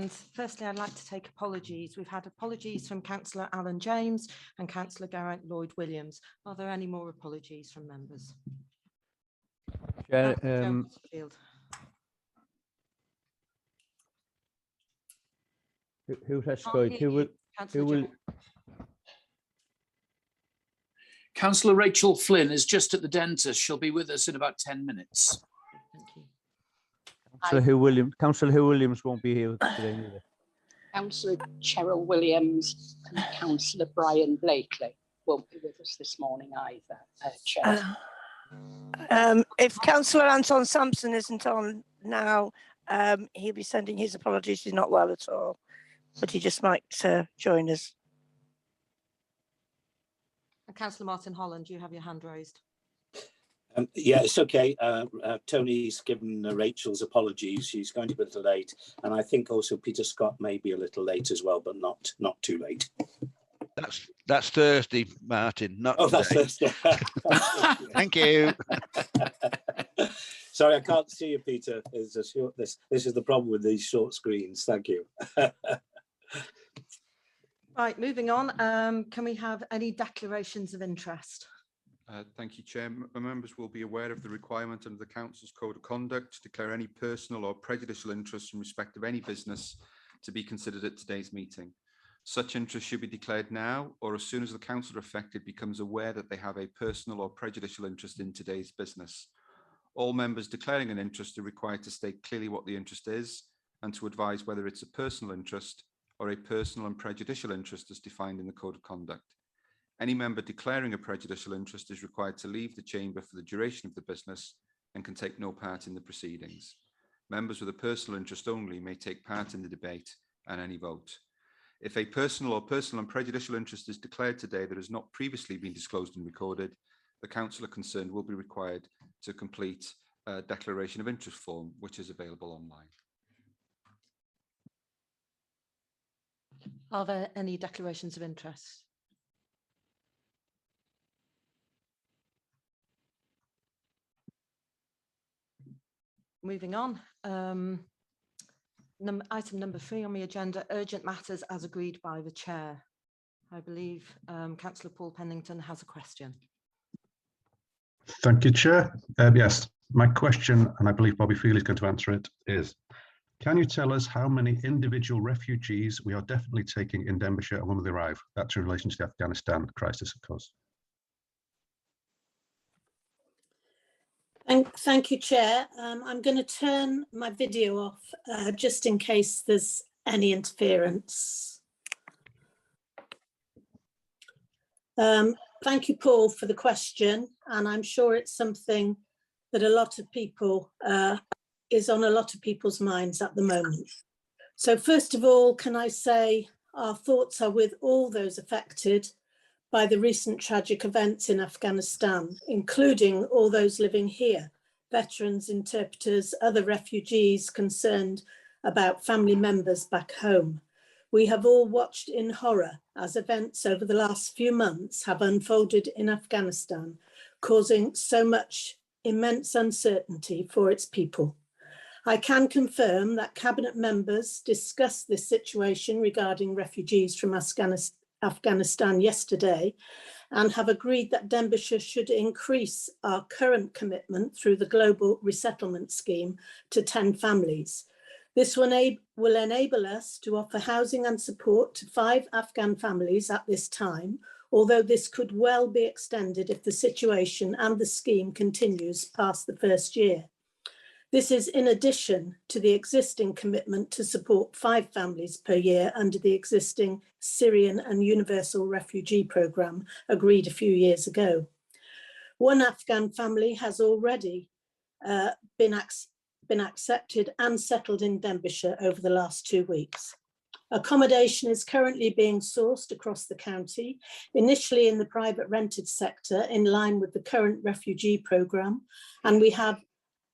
And firstly, I'd like to take apologies. We've had apologies from Councillor Alan James and Councillor Garrett Lloyd-Williams. Are there any more apologies from members? Chair, who has spoken? Who will? Councillor Rachel Flynn is just at the dentist. She'll be with us in about 10 minutes. Thank you. Councillor Hugh Williams won't be here today either. Councillor Cheryl Williams and Councillor Brian Blakely won't be with us this morning either, Chair. If Councillor Anton Sampson isn't on now, he'll be sending his apologies. He's not well at all, but he just might join us. Councillor Martin Holland, you have your hand raised. Yeah, it's okay. Tony's given Rachel's apologies. She's going to be a little late, and I think also Peter Scott may be a little late as well, but not too late. That's Thursday, Martin. Not today. That's Thursday. Thank you. Sorry, I can't see you, Peter. This is the problem with these short screens. Thank you. Right, moving on. Can we have any declarations of interest? Thank you, Chair. Members will be aware of the requirement under the Council's Code of Conduct to declare any personal or prejudicial interest in respect of any business to be considered at today's meeting. Such interest should be declared now or as soon as the councillor affected becomes aware that they have a personal or prejudicial interest in today's business. All members declaring an interest are required to state clearly what the interest is and to advise whether it's a personal interest or a personal and prejudicial interest as defined in the Code of Conduct. Any member declaring a prejudicial interest is required to leave the chamber for the duration of the business and can take no part in the proceedings. Members with a personal interest only may take part in the debate and any vote. If a personal and prejudicial interest is declared today that has not previously been disclosed and recorded, the councillor concerned will be required to complete a declaration of interest form, which is available online. Are there any declarations of interest? Moving on. Item number 3 on the agenda, urgent matters as agreed by the chair. I believe Councillor Paul Pennington has a question. Thank you, Chair. Yes, my question, and I believe Bobby Feely is going to answer it, is can you tell us how many individual refugees we are definitely taking in Denbighshire and when will they arrive? That's in relation to the Afghanistan crisis, of course. Thank you, Chair. I'm going to turn my video off just in case there's any interference. Thank you, Paul, for the question, and I'm sure it's something that a lot of people is on a lot of people's minds at the moment. So first of all, can I say our thoughts are with all those affected by the recent tragic events in Afghanistan, including all those living here, veterans, interpreters, other refugees concerned about family members back home. We have all watched in horror as events over the last few months have unfolded in Afghanistan, causing so much immense uncertainty for its people. I can confirm that Cabinet members discussed this situation regarding refugees from Afghanistan yesterday and have agreed that Denbighshire should increase our current commitment through the Global Resettlement Scheme to 10 families. This will enable us to offer housing and support to 5 Afghan families at this time, although this could well be extended if the situation and the scheme continues past the first year. This is in addition to the existing commitment to support 5 families per year under the existing Syrian and Universal Refugee Programme agreed a few years ago. One Afghan family has already been accepted and settled in Denbighshire over the last 2 weeks. Accommodation is currently being sourced across the county, initially in the private rented sector in line with the current refugee programme, and we have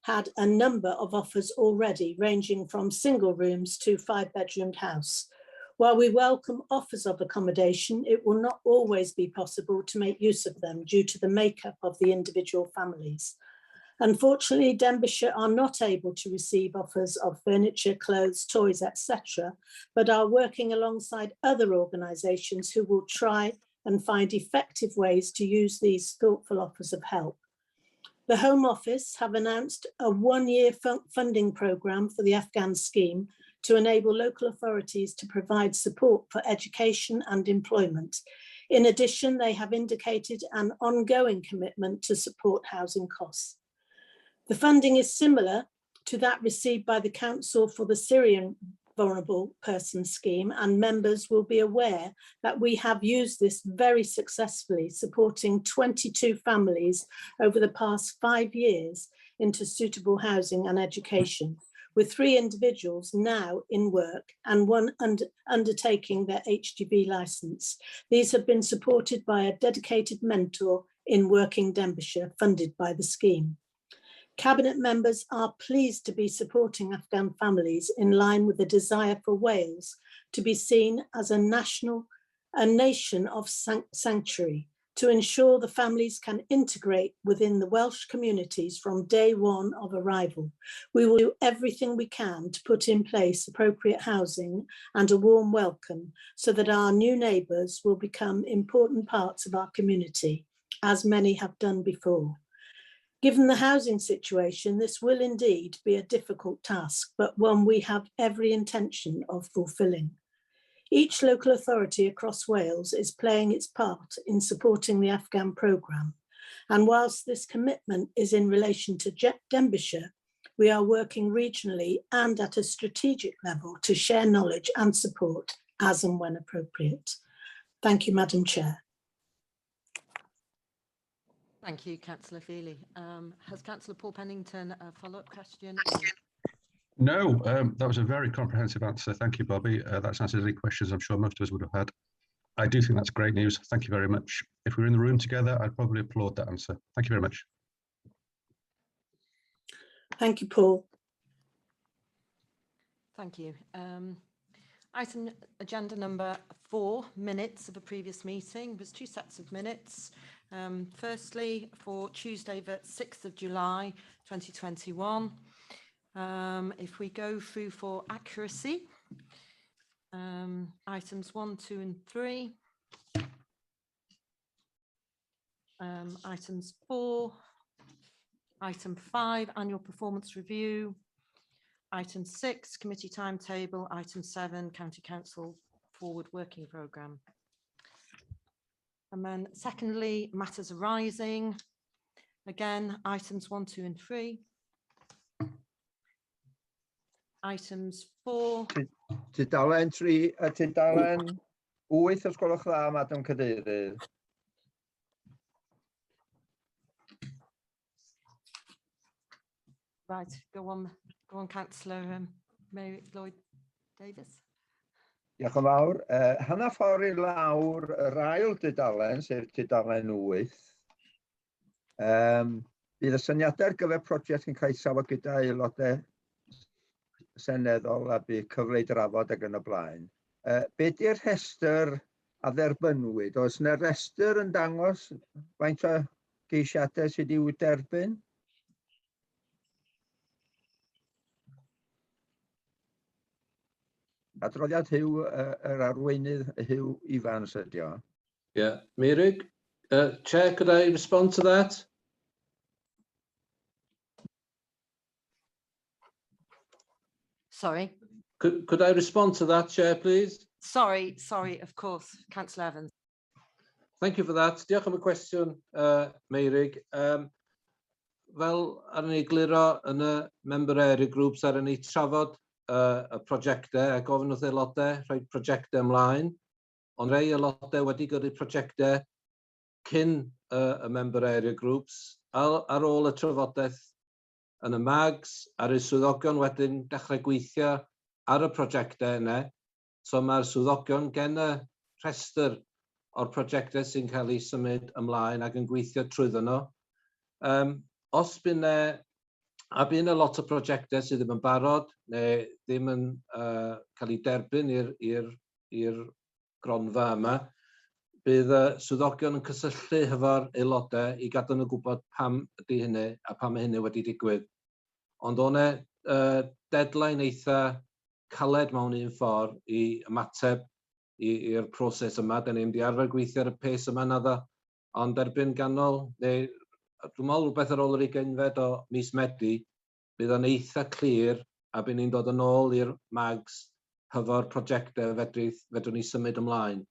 had a number of offers already ranging from single rooms to 5-bedroomed house. While we welcome offers of accommodation, it will not always be possible to make use of them due to the makeup of the individual families. Unfortunately, Denbighshire are not able to receive offers of furniture, clothes, toys, etc., but are working alongside other organisations who will try and find effective ways to use these thoughtful offers of help. The Home Office have announced a one-year funding programme for the Afghan scheme to enable local authorities to provide support for education and employment. In addition, they have indicated an ongoing commitment to support housing costs. The funding is similar to that received by the Council for the Syrian Vulnerable Persons Scheme, and members will be aware that we have used this very successfully, supporting 22 families over the past 5 years into suitable housing and education, with 3 individuals now in work and 1 undertaking their HGV licence. These have been supported by a dedicated mentor in Working Denbighshire, funded by the scheme. Cabinet members are pleased to be supporting Afghan families in line with the desire for Wales to be seen as a nation of sanctuary, to ensure the families can integrate within the Welsh communities from day one of arrival. We will do everything we can to put in place appropriate housing and a warm welcome so that our new neighbours will become important parts of our community, as many have done before. Given the housing situation, this will indeed be a difficult task, but one we have every intention of fulfilling. Each local authority across Wales is playing its part in supporting the Afghan programme. And whilst this commitment is in relation to Denbighshire, we are working regionally and at a strategic level to share knowledge and support as and when appropriate. Thank you, Madam Chair. Thank you, Councillor Feely. Has Councillor Paul Pennington a follow-up question? No, that was a very comprehensive answer. Thank you, Bobby. That's answered any questions I'm sure most of us would have had. I do think that's great news. Thank you very much. If we were in the room together, I'd probably applaud that answer. Thank you very much. Thank you, Paul. Thank you. Item agenda number 4, minutes of a previous meeting. There's 2 sets of minutes. Firstly, for Tuesday, the 6th of July, 2021. If we go through for accuracy, items 1, 2 and 3. Items 4. Item 5, annual performance review. Item 6, committee timetable. Item 7, county council forward working programme. And then secondly, matters arising. Again, items 1, 2 and 3. Items 4. Tudalen 3 a tudalen 8 os gwelwch dda, Madam Cadeirydd. Right, go on, Councillor Mary Lloyd Davis. Diolch yn fawr. Hanner ffordd i lawr yr ail dudalen, sef dudalen 8. Bydd y syniadau ar gyfer prosiect yn cael safod gyda aelodau seneddol a bydd cyfle i drafod ac yn y blaen. Be di'r rhestr a dderbynwyd? Oes yna rhestr yn dangos faint o geisiadau sydd i'w derbyn? Adroddiad Huw, yr arweinydd Huw Ifans ydi o. Yeah, Meirig, Chair, could I respond to that? Sorry. Could I respond to that, Chair, please? Sorry, of course, Councillor Evans. Thank you for that. Diolch am y cwestiwn, Meirig. Fel ar ni egluro yn y member area groups ar ni trafod y prosiectau a gofyn wrth aelodau rhoi prosiectau ymlaen, ond rhai aelodau wedi gyrru prosiectau cyn y member area groups. Ar ôl y trafodaeth yn y mags, ar y swyddogion wedyn dechrau gweithio ar y prosiectau yna. So mae'r swyddogion gen y rhestr o'r prosiectau sy'n cael eu symud ymlaen ac yn gweithio trwyddo nhw. Os bydd y lot o prosiectau sydd ddim yn barod neu ddim yn cael eu derbyn i'r gronfa yma, bydd y swyddogion yn cysylltu hefo'r aelodau I gadw nhw gwybod pam ydy hynny a pam mae hynny wedi digwydd. Ond o'n deadline eitha caled mewn un ffordd I ymateb i'r proses yma. Da ni'n mynd I arfer gweithio ar y pace yma naddo. Ond erbyn ganol, neu dwi'n meddwl rhywbeth ar ôl yr 20 o mis Medi, bydd yn eitha clir a bydd ni'n dod yn ôl i'r mags hefo'r prosiectau fedrwn ni symud ymlaen.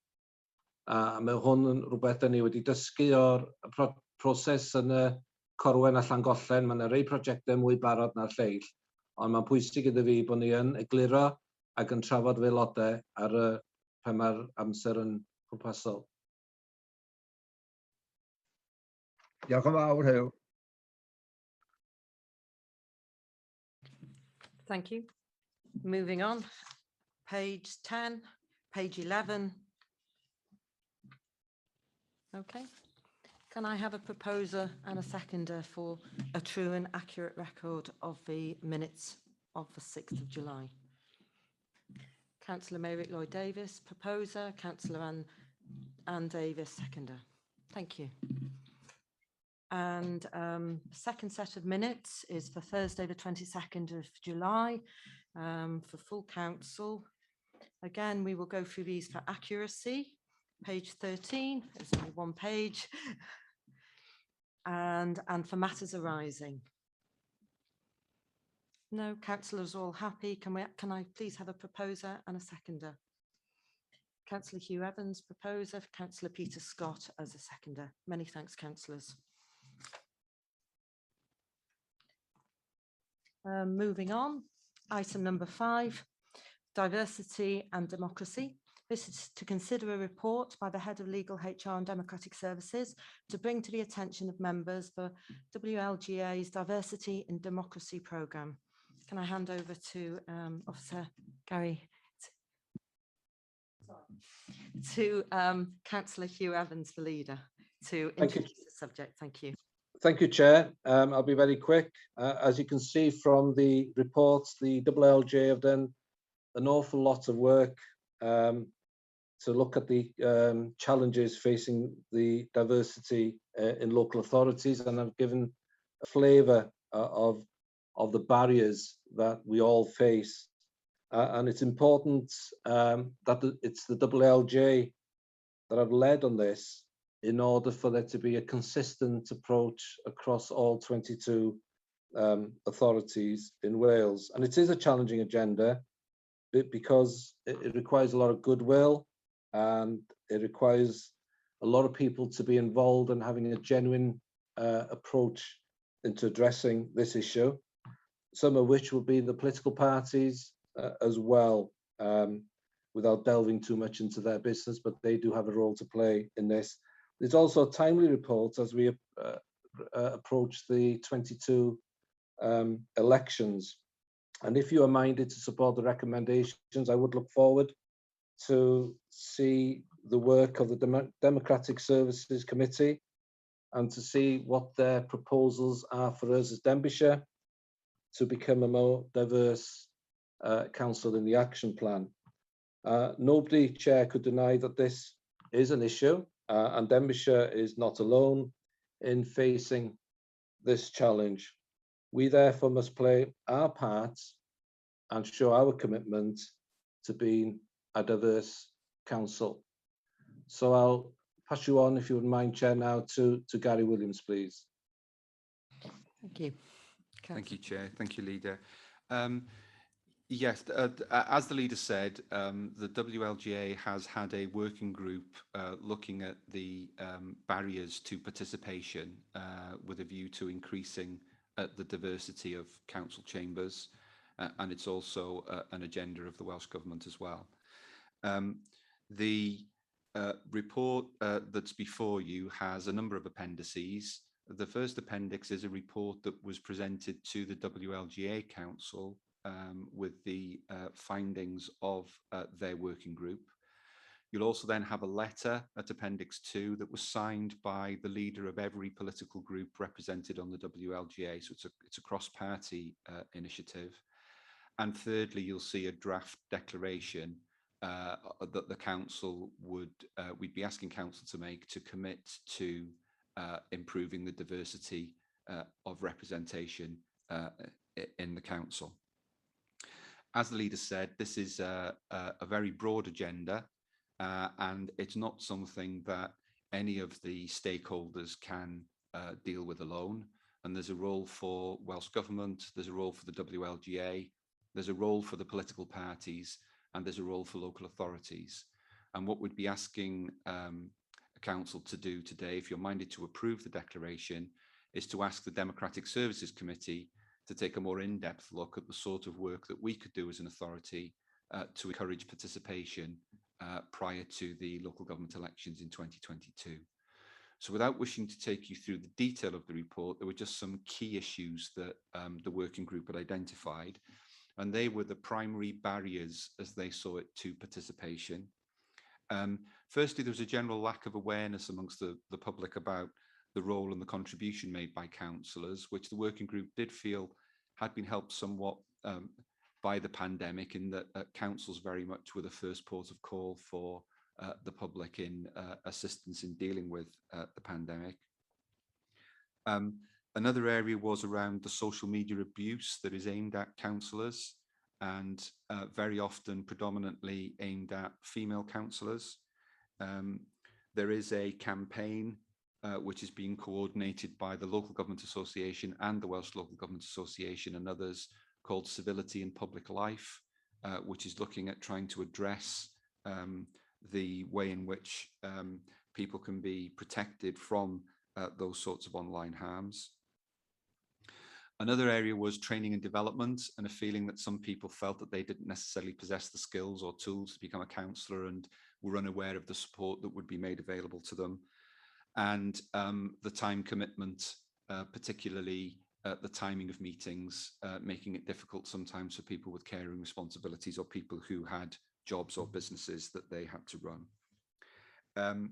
A mae hwn yn rhywbeth da ni wedi dysgu o'r proses yn y Corwen a Llangollen. Mae yna rei prosiectau mwy barod na'r lleill, ond mae'n pwysig iddo fi bod ni yn egluro ac yn trafod fe aelodau ar pan mae'r amser yn pwrpasol. Diolch yn fawr, Huw. Thank you. Moving on, page 10, page 11. Okay. Can I have a proposer and a seconder for a true and accurate record of the minutes of the 6th of July? Councillor Mary Lloyd Davis, proposer. Councillor Anne Davis, seconder. Thank you. And second set of minutes is for Thursday, the 22nd of July, for full council. Again, we will go through these for accuracy. Page 13, there's only one page. And for matters arising. No, councillors are all happy. Can I please have a proposer and a seconder? Councillor Hugh Evans, proposer, Councillor Peter Scott as a seconder. Many thanks, councillors. Moving on, item number 5, diversity and democracy. This is to consider a report by the Head of Legal, HR and Democratic Services to bring to the attention of members the WLGA's Diversity and Democracy Programme. Can I hand over to Officer Gary, to Councillor Hugh Evans, the leader, to introduce the subject. Thank you. Thank you, Chair. I'll be very quick. As you can see from the reports, the WLGA have done an awful lot of work to look at the challenges facing the diversity in local authorities, and I've given a flavour of the barriers that we all face. And it's important that it's the WLGA that have led on this in order for there to be a consistent approach across all 22 authorities in Wales. And it is a challenging agenda because it requires a lot of goodwill, and it requires a lot of people to be involved and having a genuine approach into addressing this issue, some of which will be the political parties as well, without delving too much into their business, but they do have a role to play in this. There's also a timely report as we approach the 22 elections. And if you are minded to support the recommendations, I would look forward to see the work of the Democratic Services Committee and to see what their proposals are for us as Denbighshire to become a more diverse council in the action plan. Nobody, Chair, could deny that this is an issue, and Denbighshire is not alone in facing this challenge. We therefore must play our part and show our commitment to being a diverse council. So I'll pass you on, if you wouldn't mind, Chair, now to Gary Williams, please. Thank you. Thank you, Chair. Thank you, Leader. Yes, as the leader said, the WLGA has had a working group looking at the barriers to participation with a view to increasing the diversity of council chambers, and it's also an agenda of the Welsh Government as well. The report that's before you has a number of appendices. The first appendix is a report that was presented to the WLGA Council with the findings of their working group. You'll also then have a letter at Appendix 2 that was signed by the leader of every political group represented on the WLGA, so it's a cross-party initiative. And thirdly, you'll see a draft declaration that the council would, we'd be asking council to make to commit to improving the diversity of representation in the council. As the leader said, this is a very broad agenda, and it's not something that any of the stakeholders can deal with alone. And there's a role for Welsh Government, there's a role for the WLGA, there's a role for the political parties, and there's a role for local authorities. And what we'd be asking council to do today, if you're minded to approve the declaration, is to ask the Democratic Services Committee to take a more in-depth look at the sort of work that we could do as an authority to encourage participation prior to the local government elections in 2022. So without wishing to take you through the detail of the report, there were just some key issues that the working group had identified, and they were the primary barriers as they saw it to participation. Firstly, there was a general lack of awareness amongst the public about the role and the contribution made by councillors, which the working group did feel had been helped somewhat by the pandemic, in that councils very much were the first port of call for the public in assistance in dealing with the pandemic. Another area was around the social media abuse that is aimed at councillors, and very often predominantly aimed at female councillors. There is a campaign which is being coordinated by the Local Government Association and the Welsh Local Government Association and others, called Civility in Public Life, which is looking at trying to address the way in which people can be protected from those sorts of online harms. Another area was training and development, and a feeling that some people felt that they didn't necessarily possess the skills or tools to become a counsellor and were unaware of the support that would be made available to them. And the time commitment, particularly the timing of meetings, making it difficult sometimes for people with caring responsibilities or people who had jobs or businesses that they had to run.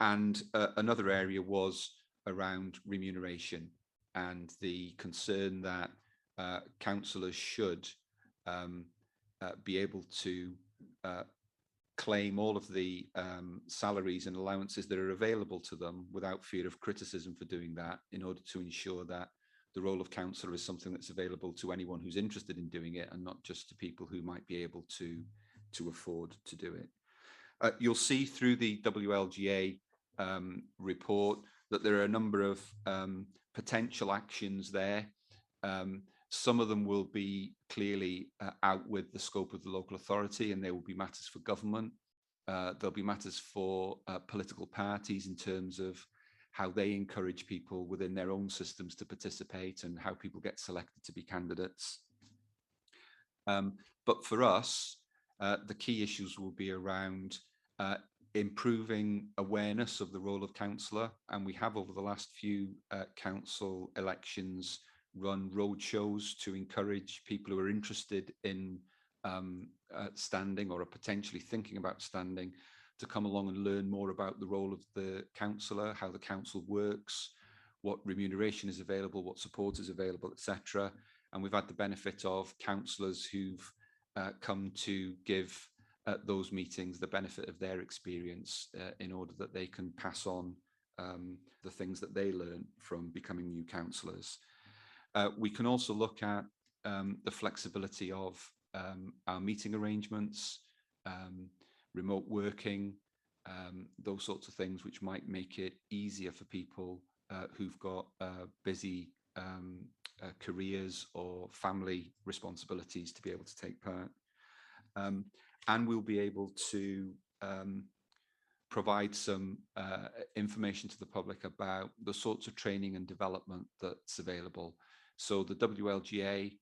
Another area was around remuneration and the concern that councillors should be able to claim all of the salaries and allowances that are available to them without fear of criticism for doing that, in order to ensure that the role of councillor is something that's available to anyone who's interested in doing it, and not just to people who might be able to afford to do it. You'll see through the WLGA report that there are a number of potential actions there. Some of them will be clearly out with the scope of the local authority, and there will be matters for government. There'll be matters for political parties in terms of how they encourage people within their own systems to participate and how people get selected to be candidates. But for us, the key issues will be around improving awareness of the role of councillor, and we have over the last few council elections run roadshows to encourage people who are interested in standing or are potentially thinking about standing to come along and learn more about the role of the councillor, how the council works, what remuneration is available, what support is available, etc. And we've had the benefit of councillors who've come to give those meetings the benefit of their experience in order that they can pass on the things that they learn from becoming new councillors. We can also look at the flexibility of our meeting arrangements, remote working, those sorts of things which might make it easier for people who've got busy careers or family responsibilities to be able to take part. And we'll be able to provide some information to the public about the sorts of training and development that's available. So the WLGA,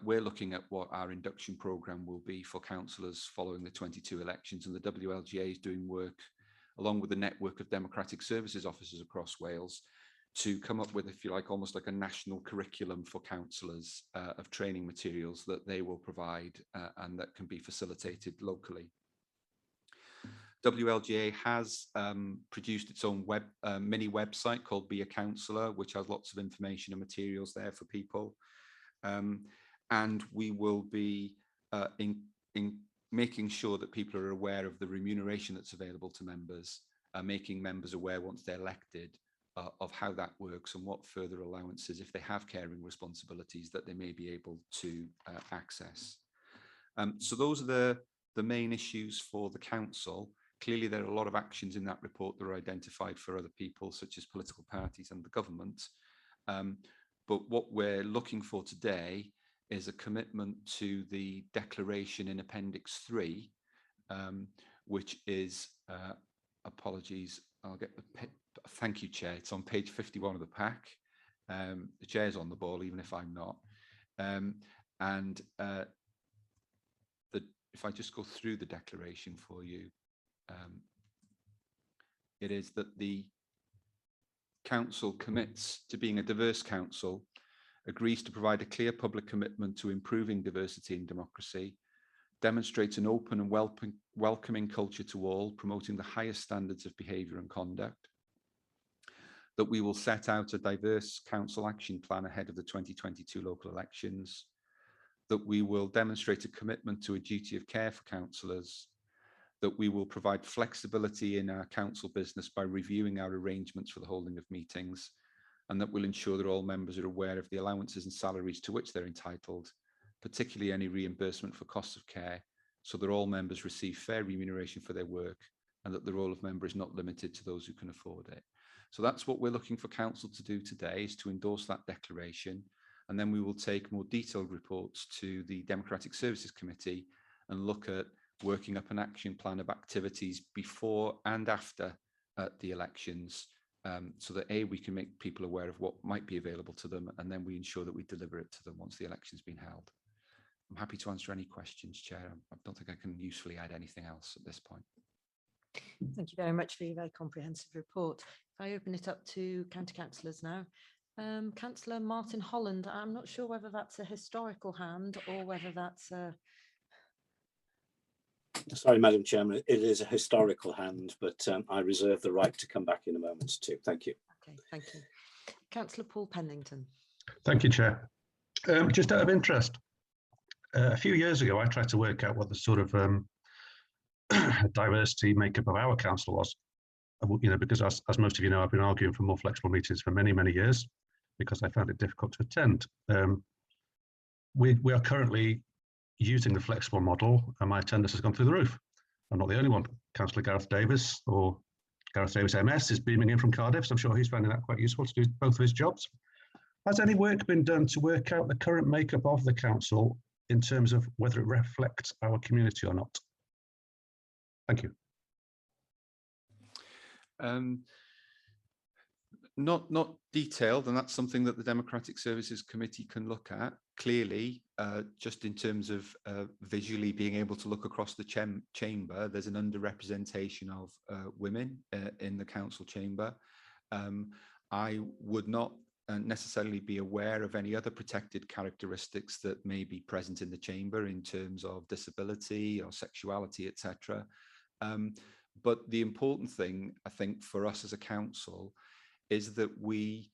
we're looking at what our induction programme will be for councillors following the 22 elections, and the WLGA is doing work along with the network of democratic services officers across Wales to come up with, if you like, almost like a national curriculum for councillors of training materials that they will provide and that can be facilitated locally. WLGA has produced its own mini website called Be a Councillor, which has lots of information and materials there for people. And we will be making sure that people are aware of the remuneration that's available to members, making members aware once they're elected of how that works and what further allowances, if they have caring responsibilities, that they may be able to access. So those are the main issues for the council. Clearly, there are a lot of actions in that report that are identified for other people, such as political parties and the government. But what we're looking for today is a commitment to the declaration in Appendix 3, which is, apologies, I'll get the, thank you, Chair, it's on page 51 of the pack. The Chair's on the ball, even if I'm not. If I just go through the declaration for you, it is that the council commits to being a diverse council, agrees to provide a clear public commitment to improving diversity and democracy, demonstrates an open and welcoming culture to all, promoting the highest standards of behaviour and conduct, that we will set out a diverse council action plan ahead of the 2022 local elections, that we will demonstrate a commitment to a duty of care for councillors, that we will provide flexibility in our council business by reviewing our arrangements for the holding of meetings, and that will ensure that all members are aware of the allowances and salaries to which they're entitled, particularly any reimbursement for costs of care, so that all members receive fair remuneration for their work and that the role of member is not limited to those who can afford it. So that's what we're looking for council to do today, is to endorse that declaration, and then we will take more detailed reports to the Democratic Services Committee and look at working up an action plan of activities before and after the elections, so that A, we can make people aware of what might be available to them, and then we ensure that we deliver it to them once the election's been held. I'm happy to answer any questions, Chair. I don't think I can usefully add anything else at this point. Thank you very much for your very comprehensive report. If I open it up to county councillors now. Councillor Martin Holland, I'm not sure whether that's a historical hand or whether that's a... Sorry, Madam Chairman, it is a historical hand, but I reserve the right to come back in a moment too. Thank you. Okay, thank you. Councillor Paul Pennington. Thank you, Chair. Just out of interest, a few years ago, I tried to work out what the sort of diversity makeup of our council was. You know, because as most of you know, I've been arguing for more flexible meetings for many, many years because I found it difficult to attend. We are currently using the flexible model, and my attendance has gone through the roof. I'm not the only one. Councillor Gareth Davis, or Gareth Davis MS, is beaming in from Cardiff, so I'm sure he's finding that quite useful to do both of his jobs. Has any work been done to work out the current makeup of the council in terms of whether it reflects our community or not? Thank you. Not detailed, and that's something that the Democratic Services Committee can look at. Clearly, just in terms of visually being able to look across the chamber, there's an underrepresentation of women in the council chamber. I would not necessarily be aware of any other protected characteristics that may be present in the chamber in terms of disability or sexuality, etc. But the important thing, I think, for us as a council is that we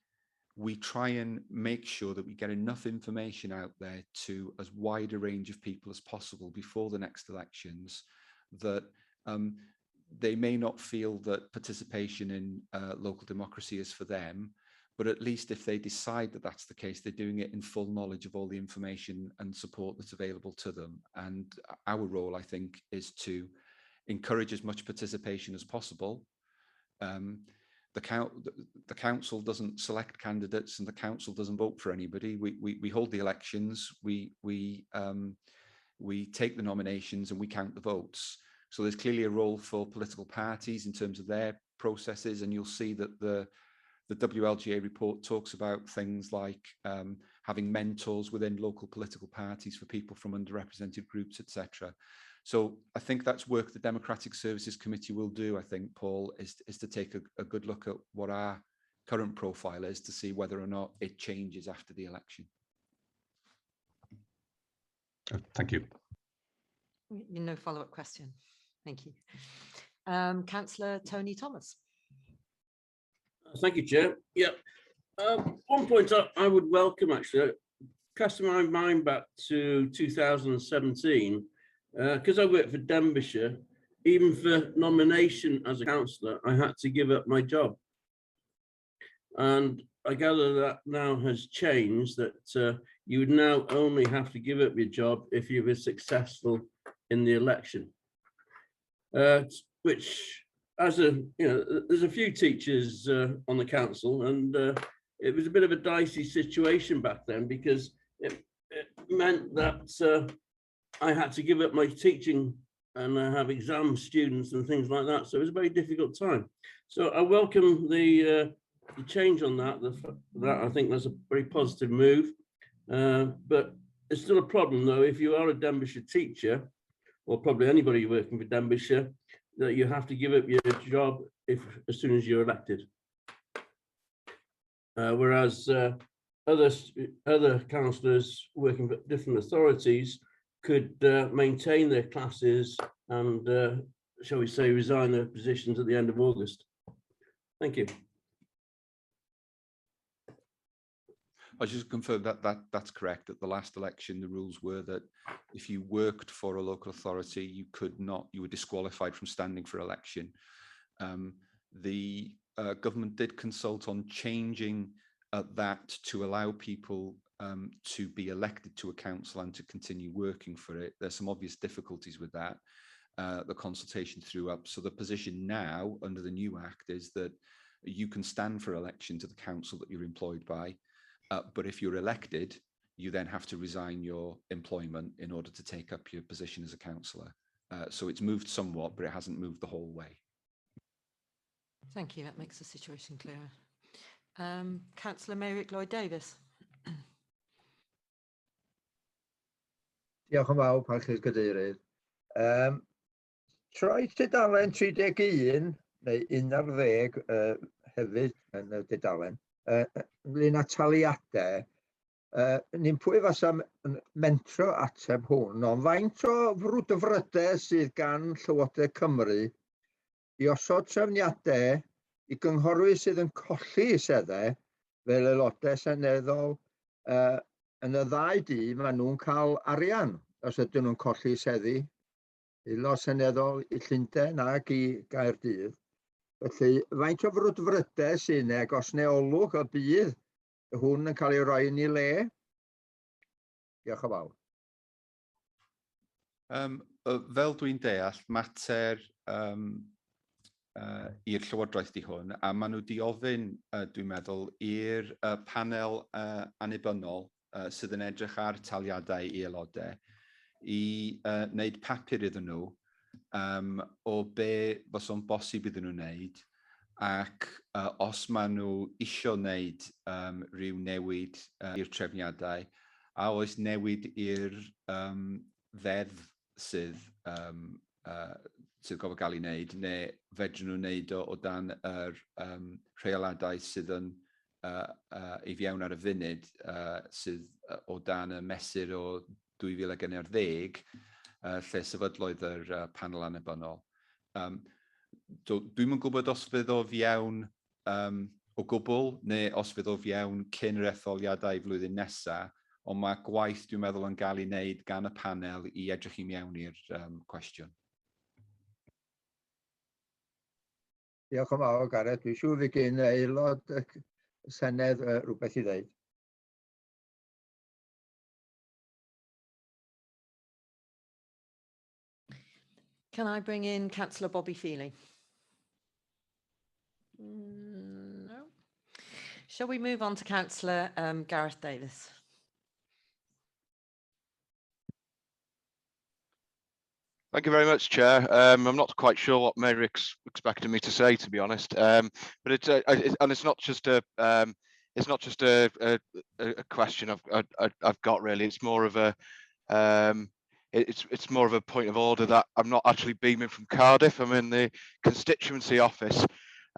try and make sure that we get enough information out there to as wide a range of people as possible before the next elections, that they may not feel that participation in local democracy is for them, but at least if they decide that that's the case, they're doing it in full knowledge of all the information and support that's available to them. And our role, I think, is to encourage as much participation as possible. The council doesn't select candidates, and the council doesn't vote for anybody. We hold the elections, we take the nominations, and we count the votes. So there's clearly a role for political parties in terms of their processes, and you'll see that the WLGA report talks about things like having mentors within local political parties for people from underrepresented groups, etc. So I think that's work the Democratic Services Committee will do, I think, Paul, is to take a good look at what our current profile is to see whether or not it changes after the election. Thank you. No follow-up question. Thank you. Councillor Tony Thomas. Thank you, Chair. Yeah, one point I would welcome, actually, casting my mind back to 2017, Because I work for Denbighshire, even for nomination as a councillor, I had to give up my job. And I gather that now has changed, that you would now only have to give up your job if you were successful in the election. Which, as a, there's a few teachers on the council, and it was a bit of a dicey situation back then, because it meant that I had to give up my teaching and have exam students and things like that. So it was a very difficult time. So I welcome the change on that. That I think that's a very positive move. But it's still a problem, though, if you are a Denbighshire teacher, or probably anybody working for Denbighshire, that you have to give up your job as soon as you're elected. Whereas other councillors working for different authorities could maintain their classes and, shall we say, resign their positions at the end of August. Thank you. I just confirm that's correct. At the last election, the rules were that if you worked for a local authority, you were disqualified from standing for election. The government did consult on changing that to allow people to be elected to a council and to continue working for it. There's some obvious difficulties with that. The consultation threw up. So the position now under the new act is that you can stand for election to the council that you're employed by. But if you're elected, you then have to resign your employment in order to take up your position as a councillor. So it's moved somewhat, but it hasn't moved the whole way. Thank you. That makes the situation clearer. Councillor Mary Lloyd-Davis. Diolch yn fawr, Parchu'r Cadeirydd. Troi tudalen 31 neu 11 hefyd yn y tudalen, ynglyn â taliadau, ni'n pwy fasa mentro ateb hwn, ond faint o frwdfrydau sydd gan Llywodraeth Cymru i osod trefniadau i gynghorwyr sydd yn colli seddau fel aelodau seneddol yn y ddau dŷ maen nhw'n cael arian os ydyn nhw'n colli seddi, aelod seneddol i Llundain ac i Gaerdydd. Felly, faint o frwdfrydau sy'n ag os neolwg o bydd hwn yn cael ei roi yn ei le? Diolch yn fawr. Fel dwi'n deall, mater i'r Llywodraeth di hwn, a maen nhw di ofyn, dwi'n meddwl, i'r panel annibynnol sydd yn edrych ar taliadau i aelodau i wneud papur iddyn nhw o be fos o'n bosib iddyn nhw wneud, ac os maen nhw isio wneud rhyw newid i'r trefniadau, a oes newid i'r ddeddf sydd gofod gael ei wneud, neu fedrwn nhw wneud o dan yr rheoladau sydd yn ei fiewn ar y funud, sydd o dan y mesur o 2011, lle sefydloedd yr panel annibynnol. Dwi'm yn gwybod os fydd o fiewn o gwbl, neu os fydd o fiewn cyn yr etholiadau flwyddyn nesaf, ond mae gwaith dwi'n meddwl yn cael ei wneud gan y panel i edrych i mewn i'r cwestiwn. Diolch yn fawr, Gareth. Dwi'n siŵr fydd gen aelod y Senedd rhywbeth i ddweud. Can I bring in Councillor Bobby Feely? No. Shall we move on to Councillor Gareth Davis? Thank you very much, Chair. I'm not quite sure what Merrick's expecting me to say, to be honest. But it's not just a question I've got really. It's more of a it's more of a point of order that I'm not actually beaming from Cardiff. I'm in the constituency office,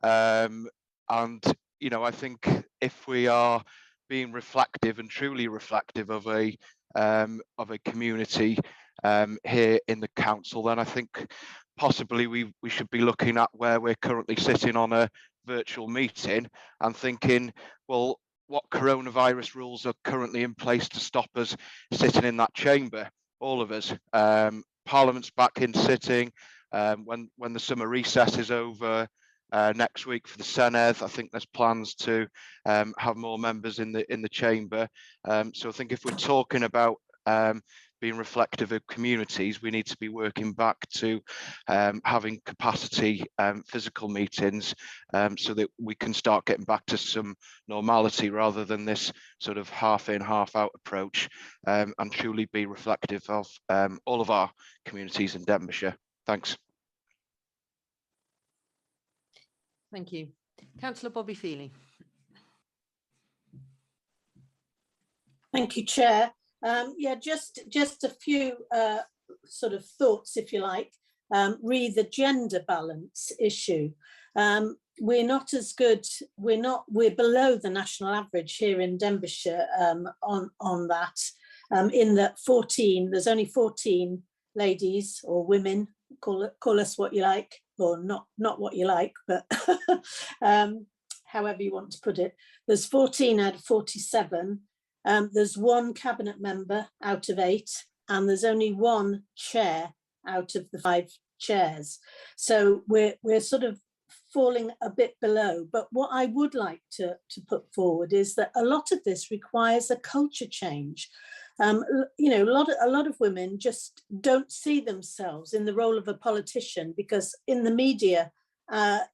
and I think if we are being reflective and truly reflective of a community here in the council, then I think possibly we should be looking at where we're currently sitting on a virtual meeting and thinking, well, what coronavirus rules are currently in place to stop us sitting in that chamber, all of us, Parliament's back in sitting, when the summer recess is over next week for the Senedd, I think there's plans to have more members in the chamber. So I think if we're talking about being reflective of communities, we need to be working back to having capacity physical meetings so that we can start getting back to some normality rather than this sort of half in, half out approach, and truly be reflective of all of our communities in Denbighshire. Thanks. Thank you. Councillor Bobby Feely. Thank you, Chair. Yeah, just a few sort of thoughts, if you like, re the gender balance issue. We're not as good, we're below the national average here in Denbighshire on that, in that there's only 14 ladies or women, call us what you like, or not what you like, but however you want to put it. There's 14 out of 47. There's one cabinet member out of 8, and there's only one chair out of the 5 chairs. So we're sort of falling a bit below. But what I would like to put forward is that a lot of this requires a culture change. You know, a lot of women just don't see themselves in the role of a politician, because in the media,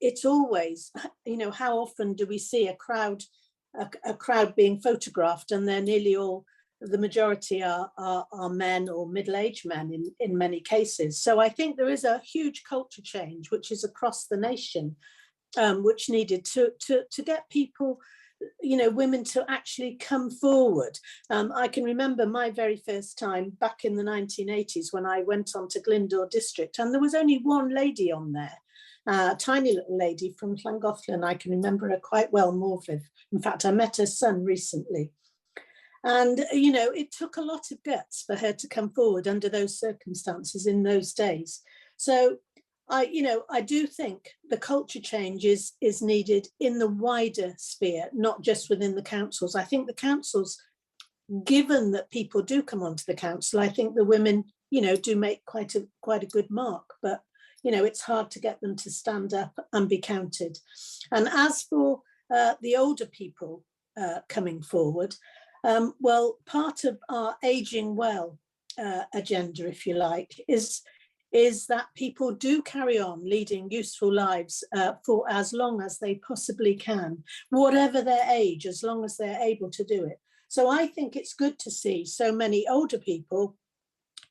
it's always, you know, how often do we see a crowd being photographed, and they're nearly all, the majority are men or middle-aged men in many cases. So I think there is a huge culture change which is across the nation, which needed to get people, you know, women to actually come forward. I can remember my very first time back in the 1980s when I went on to Glyndŵr district, and there was only one lady on there. Tiny little lady from Llangollen. I can remember her quite well, Morfydd. In fact, I met her son recently. And, you know, it took a lot of guts for her to come forward under those circumstances in those days. So I do think the culture change is needed in the wider sphere, not just within the councils. I think the councils, given that people do come onto the council, I think the women, you know, do make quite a good mark, but you know, it's hard to get them to stand up and be counted. And as for the older people coming forward, well, part of our ageing well agenda, if you like, is that people do carry on leading useful lives for as long as they possibly can, whatever their age, as long as they're able to do it. So I think it's good to see so many older people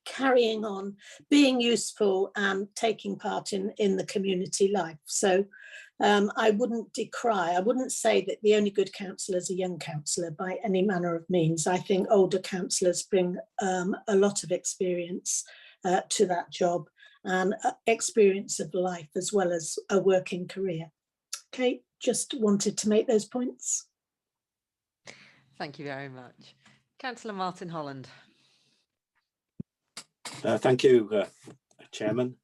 carrying on, being useful and taking part in the community life. So I wouldn't decry, I wouldn't say that the only good councillor is a young councillor by any manner of means. I think older councillors bring a lot of experience to that job, and experience of life as well as a working career. Okay, just wanted to make those points. Thank you very much. Councillor Martin Holland. Thank you, Chairman.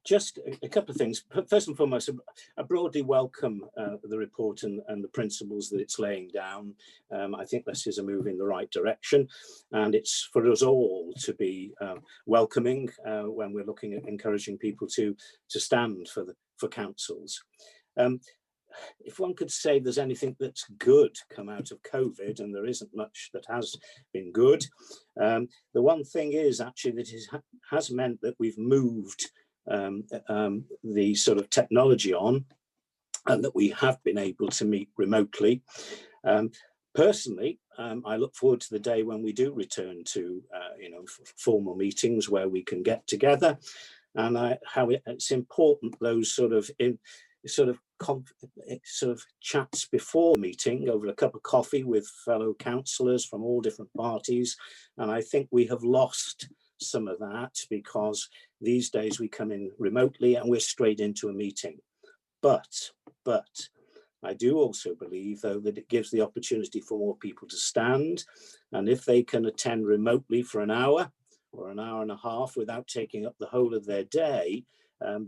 Just a couple of things. First and foremost, I broadly welcome the report and the principles that it's laying down. I think this is a move in the right direction, and it's for us all to be welcoming when we're looking at encouraging people to stand for councils. If one could say there's anything that's good come out of COVID, and there isn't much that has been good, the one thing is actually that it has meant that we've moved the sort of technology on, and that we have been able to meet remotely. Personally, I look forward to the day when we do return to formal meetings where we can get together, and how it's important those sort of chats before meeting over a cup of coffee with fellow councillors from all different parties. And I think we have lost some of that, because these days we come in remotely and we're straight into a meeting. But I do also believe, though, that it gives the opportunity for more people to stand, and if they can attend remotely for an hour or an hour and a half without taking up the whole of their day,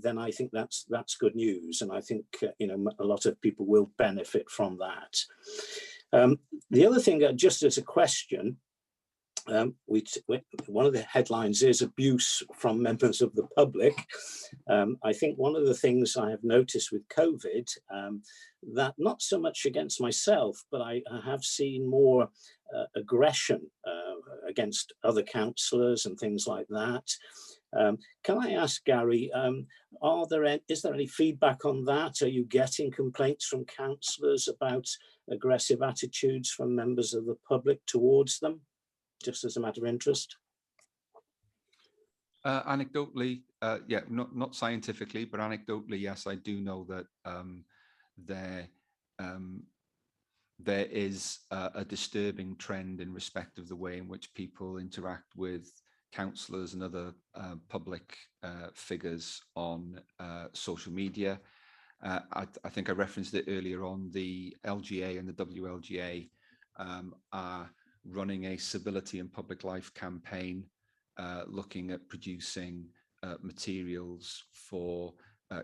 then I think that's good news, and I think a lot of people will benefit from that. The other thing, just as a question, one of the headlines is abuse from members of the public. I think one of the things I have noticed with COVID, that not so much against myself, but I have seen more aggression against other councillors and things like that. Can I ask Gary, is there any feedback on that? Are you getting complaints from councillors about aggressive attitudes from members of the public towards them, just as a matter of interest? Anecdotally, yeah, not scientifically, but anecdotally, yes, I do know that there is a disturbing trend in respect of the way in which people interact with councillors and other public figures on social media. I think I referenced it earlier on. The LGA and the WLGA are running a civility and public life campaign, looking at producing materials for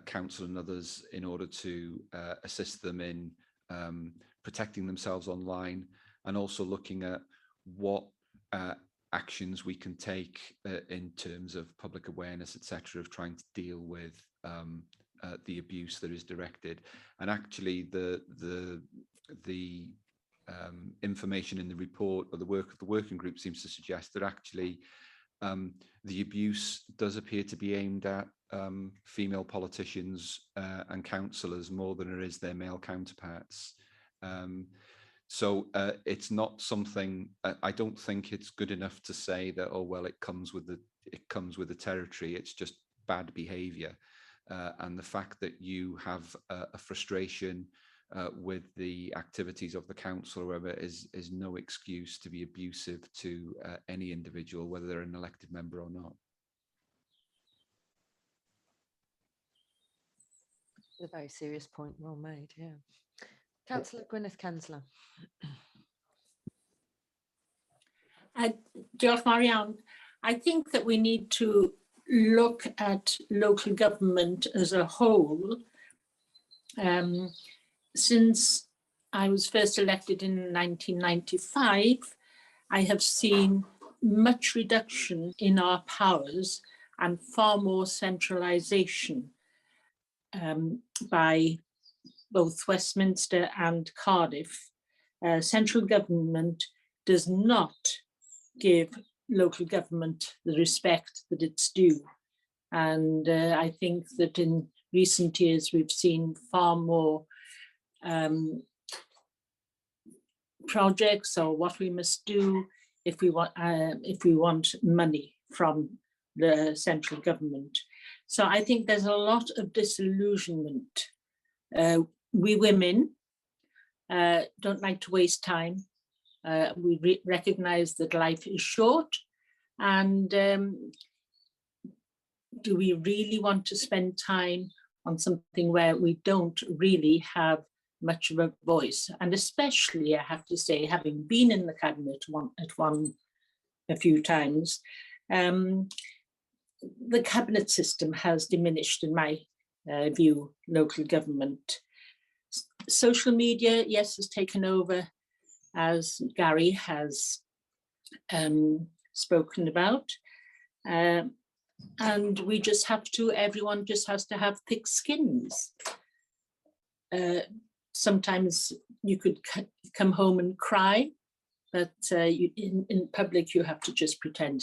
council and others in order to assist them in protecting themselves online, and also looking at what actions we can take in terms of public awareness, etc., of trying to deal with the abuse that is directed. And actually the information in the report, or the work of the working group, seems to suggest that actually the abuse does appear to be aimed at female politicians and councillors more than it is their male counterparts. So it's not something, I don't think it's good enough to say that, oh well, it comes with the territory. It's just bad behaviour, and the fact that you have a frustration with the activities of the council or whatever is no excuse to be abusive to any individual, whether they're an elected member or not. A very serious point, well made, yeah. Councillor Gwyneth Kensler. Diolch yn fawr iawn. I think that we need to look at local government as a whole. Since I was first elected in 1995, I have seen much reduction in our powers and far more centralisation by both Westminster and Cardiff. Central government does not give local government the respect that it's due. And I think that in recent years, we've seen far more projects, or what we must do if we want money from the central government. So I think there's a lot of disillusionment. We women don't like to waste time. We recognise that life is short, and do we really want to spend time on something where we don't really have much of a voice? And especially, I have to say, having been in the cabinet a few times, the cabinet system has diminished, in my view, local government. Social media, yes, has taken over, as Gary has spoken about. And we just have to, everyone just has to have thick skins. Sometimes you could come home and cry, but in public you have to just pretend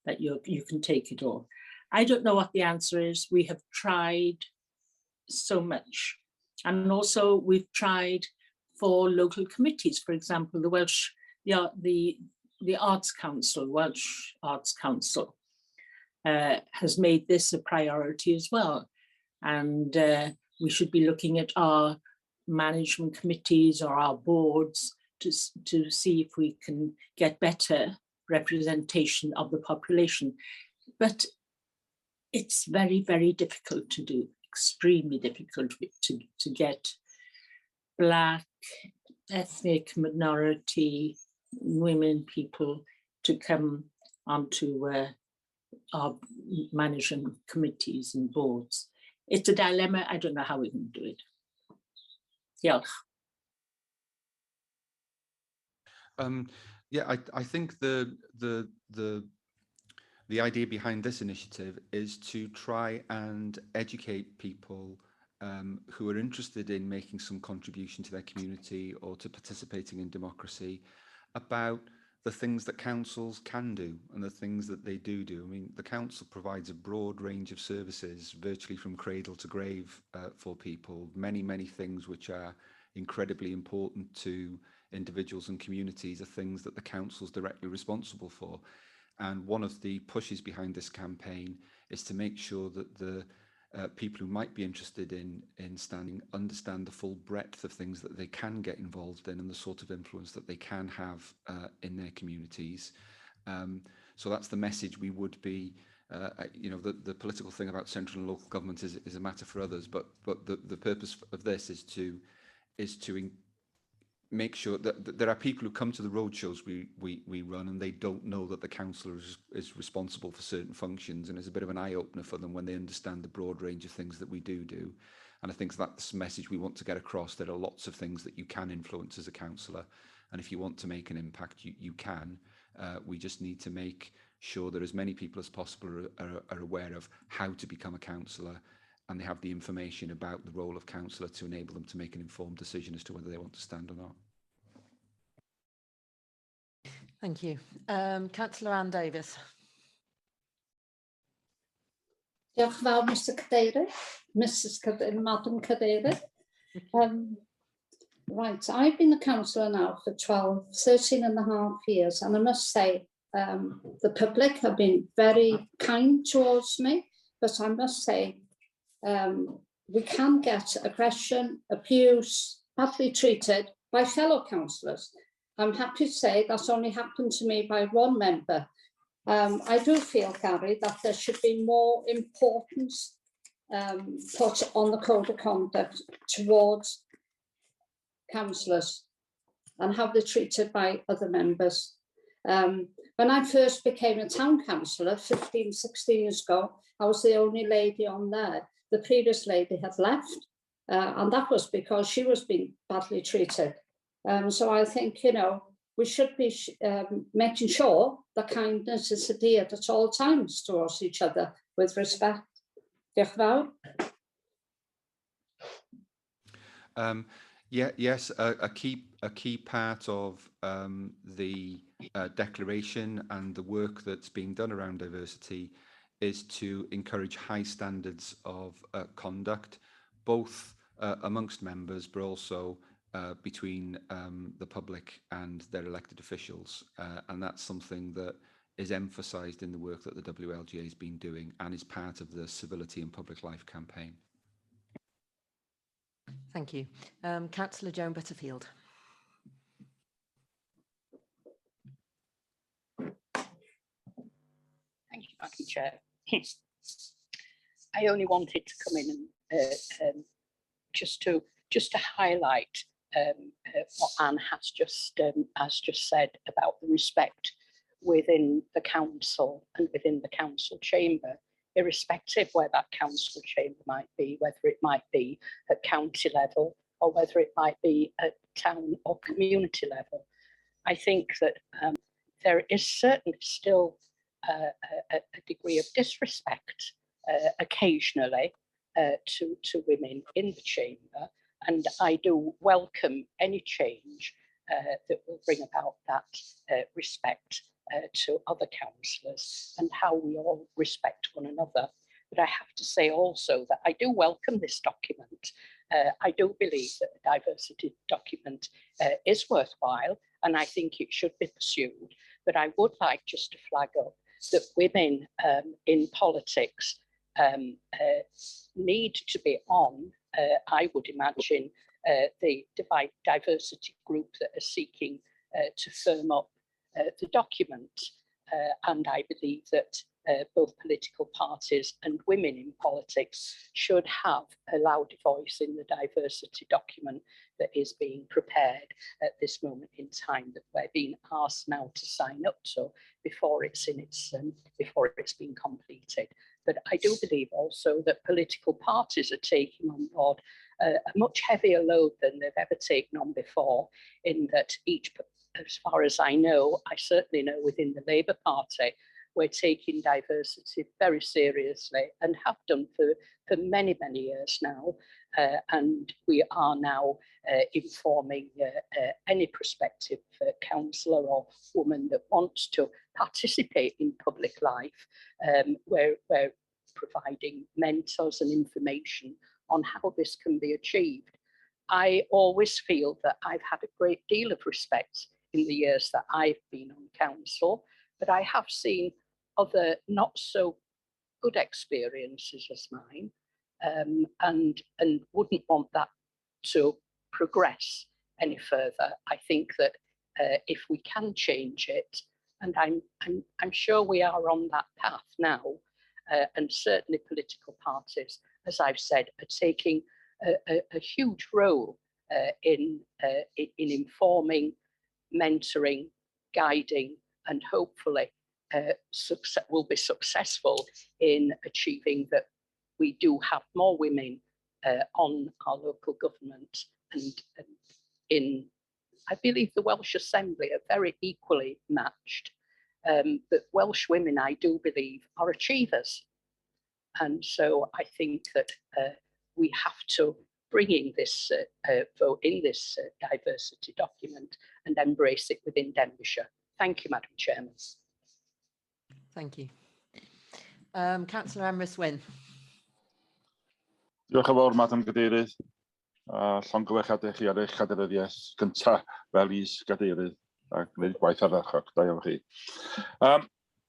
that you can take it all. I don't know what the answer is. We have tried so much. And also we've tried for local committees, for example, the Welsh, the Arts Council, Welsh Arts Council has made this a priority as well. And we should be looking at our management committees or our boards to see if we can get better representation of the population. But it's very, very difficult to do, extremely difficult to get Black, ethnic minority, women, people to come onto our management committees and boards. It's a dilemma. I don't know how we can do it. Diolch. Yeah, I think the idea behind this initiative is to try and educate people who are interested in making some contribution to their community or to participating in democracy about the things that councils can do and the things that they do. I mean, the council provides a broad range of services, virtually from cradle to grave for people, many things which are incredibly important to individuals and communities are things that the council is directly responsible for. And one of the pushes behind this campaign is to make sure that the people who might be interested in standing understand the full breadth of things that they can get involved in and the sort of influence that they can have in their communities. So that's the message we would be, you know, the political thing about central and local government is a matter for others, but the purpose of this is to make sure that there are people who come to the roadshows we run and they don't know that the councillor is responsible for certain functions, and it's a bit of an eye-opener for them when they understand the broad range of things that we do. And I think that's the message we want to get across. There are lots of things that you can influence as a councillor, and if you want to make an impact, you can. We just need to make sure that as many people as possible are aware of how to become a councillor, and they have the information about the role of councillor to enable them to make an informed decision as to whether they want to stand or not. Thank you. Councillor Ann Davis. Diolch yn fawr, Mr Cadeirydd, Madam Cadeirydd. Right, I've been the councillor now for 13 and a half years, and I must say the public have been very kind towards me, but I must say we can get aggression, abuse, badly treated by fellow councillors. I'm happy to say that's only happened to me by one member. I do feel, Gary, that there should be more importance put on the code of conduct towards councillors and how they're treated by other members. When I first became a town councillor 15, 16 years ago, I was the only lady on there. The previous lady had left, and that was because she was being badly treated. So I think, you know, we should be making sure that kindness is adhered at all times towards each other with respect. Diolch yn fawr. Yes, a key part of the declaration and the work that's being done around diversity is to encourage high standards of conduct, both amongst members, but also between the public and their elected officials. And that's something that is emphasised in the work that the WLGA has been doing and is part of the Civility in Public Life campaign. Thank you. Councillor Joan Butterfield. Thank you, Madam Chair. I only wanted to come in and just to highlight what Anne has just said about the respect within the council and within the council chamber, irrespective where that council chamber might be, whether it might be at county level or whether it might be at town or community level. I think that there is certainly still a degree of disrespect occasionally to women in the chamber, and I do welcome any change that will bring about that respect to other councillors and how we all respect one another. But I have to say also that I do welcome this document. I do believe that the diversity document is worthwhile, and I think it should be pursued. But I would like just to flag up that women in politics need to be on, I would imagine, the diversity group that are seeking to firm up the document. And I believe that both political parties and women in politics should have a loud voice in the diversity document that is being prepared at this moment in time, that we're being asked now to sign up to before it's in its before it's been completed. But I do believe also that political parties are taking on board a much heavier load than they've ever taken on before, in that each as far as I know, I certainly know within the Labour Party, we're taking diversity very seriously and have done for many, many years now. And we are now informing any prospective councillor or woman that wants to participate in public life. We're providing mentors and information on how this can be achieved. I always feel that I've had a great deal of respect in the years that I've been on council, but I have seen other not so good experiences as mine, and wouldn't want that to progress any further. I think that if we can change it, and I'm sure we are on that path now, and certainly political parties, as I've said, are taking a huge role in informing, mentoring, guiding, and hopefully will be successful in achieving that we do have more women on our local government, and in, I believe, the Welsh Assembly are very equally matched. But Welsh women, I do believe, are achievers. And so I think that we have to bring in this vote in this diversity document and embrace it within Denbighshire. Thank you, Madam Chairman. Thank you. Councillor Amrys-Wyn. Diolch yn fawr, Madam Cadeirydd. Llongyfarchiadau chi ar eich cadeirydd gyntaf fel is-gadeirydd a gwneud gwaith ardderchog. Da iawn chi.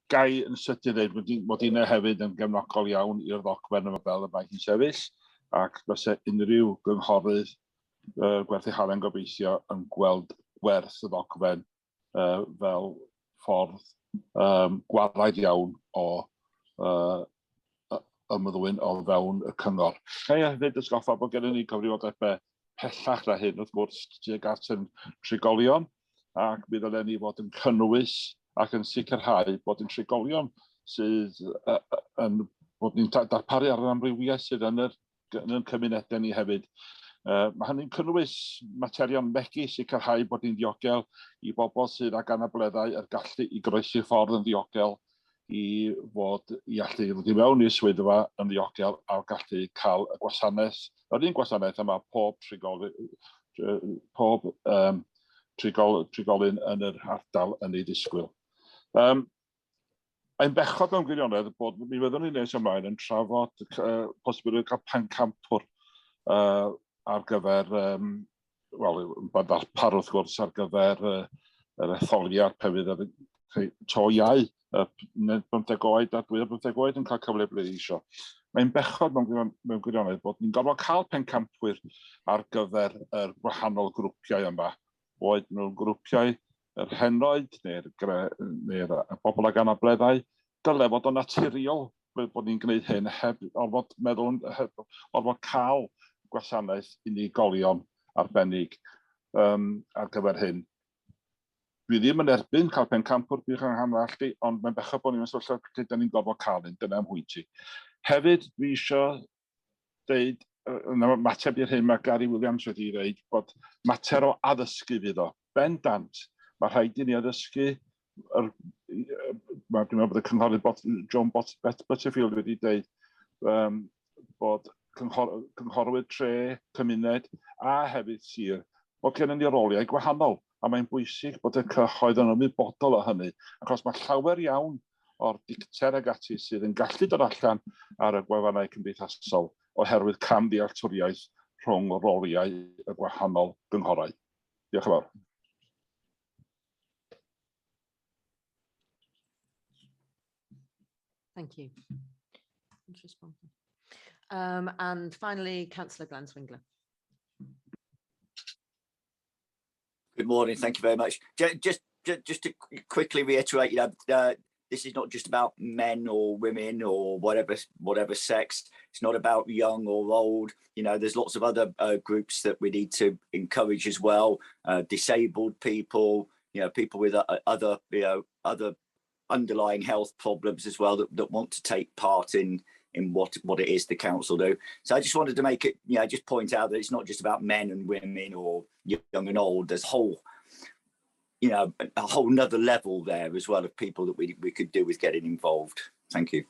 Gai yn sydyn dweud mod i'n hefyd yn gefnogol iawn i'r ddogfen yma fel y mae hi'n sefyll, ac os unrhyw gynghorydd gwerthu halen gobeithio yn gweld werth y ddogfen fel ffordd gwaraidd iawn o ymddwyn o fewn y cyngor. Gai hefyd ysgoffa bod gennym ni gyfrifoldebau pellach na hyn wrth gwrs tuag at yn trigolion, ac mi ddylen ni fod yn cynnwys ac yn sicrhau bod yn trigolion sydd yn bod ni'n darparu ar yr amrywiaeth sydd yn y cymunedau ni hefyd. Mae hynny'n cynnwys materion megis sicrhau bod ni'n ddiogel i bobl sydd ag anableddau yr gallu i groesi'r ffordd yn ddiogel i fod i allu ddod i mewn i'r swyddfa yn ddiogel a gallu cael y gwasanaeth, yr un gwasanaeth yma pob trigolyn yn yr ardal yn ei disgwyl. Mae'n bechod mewn gwirionedd bod mi fyddwn ni'n nes ymlaen yn trafod posibilrwydd cael pencampwr ar gyfer, wel, bod ar wrth gwrs ar gyfer yr etholiad pe fydd to iau 15 oed a 15 oed yn cael cyfle bleidleisio. Mae'n bechod mewn gwirionedd bod ni'n gorfod cael pencapwyr ar gyfer yr gwahanol grwpiau yma, oedd nhw'n grwpiau yr henoed neu'r bobl ag anableddau, dyle fod o'n naturiol bod ni'n gwneud hyn heb orfod meddwl, orfod cael gwasanaeth unigolion arbennig ar gyfer hyn. Dwi ddim yn erbyn cael pencampwr bych yng Nghanol, ond mae'n bechod bod ni'n sefyllfa lle da ni'n gorfod cael hyn, dyna am hwynt i. Hefyd, dwi eisiau dweud, yn ymateb i'r hyn mae Gary Williams wedi dweud, bod mater o addysgu fydd o, bendant. Mae rhaid i ni addysgu, dwi'n meddwl bod y cynghorydd John Butterfield wedi dweud bod cynghorwyr tre, cymuned a hefyd sir, bod gennym ni roliau gwahanol. A mae'n bwysig bod y cyhoedd yn ymwybodol o hynny, achos mae llawer iawn o'r dicter ag ati sydd yn gallu dod allan ar y gwefannau cymdeithasol oherwydd camddealltwriaeth rhwng roliau y gwahanol gynghorau. Diolch yn fawr. Thank you. And finally, Councillor Glan-Swingler. Good morning. Thank you very much. Just to quickly reiterate, this is not just about men or women or whatever sex. It's not about young or old. There's lots of other groups that we need to encourage as well. Disabled people, people with other underlying health problems as well that want to take part in what it is the council do. So I just wanted to make it, just point out that it's not just about men and women or young and old. There's whole you know, a whole nother level there as well of people that we could do with getting involved. Thank you.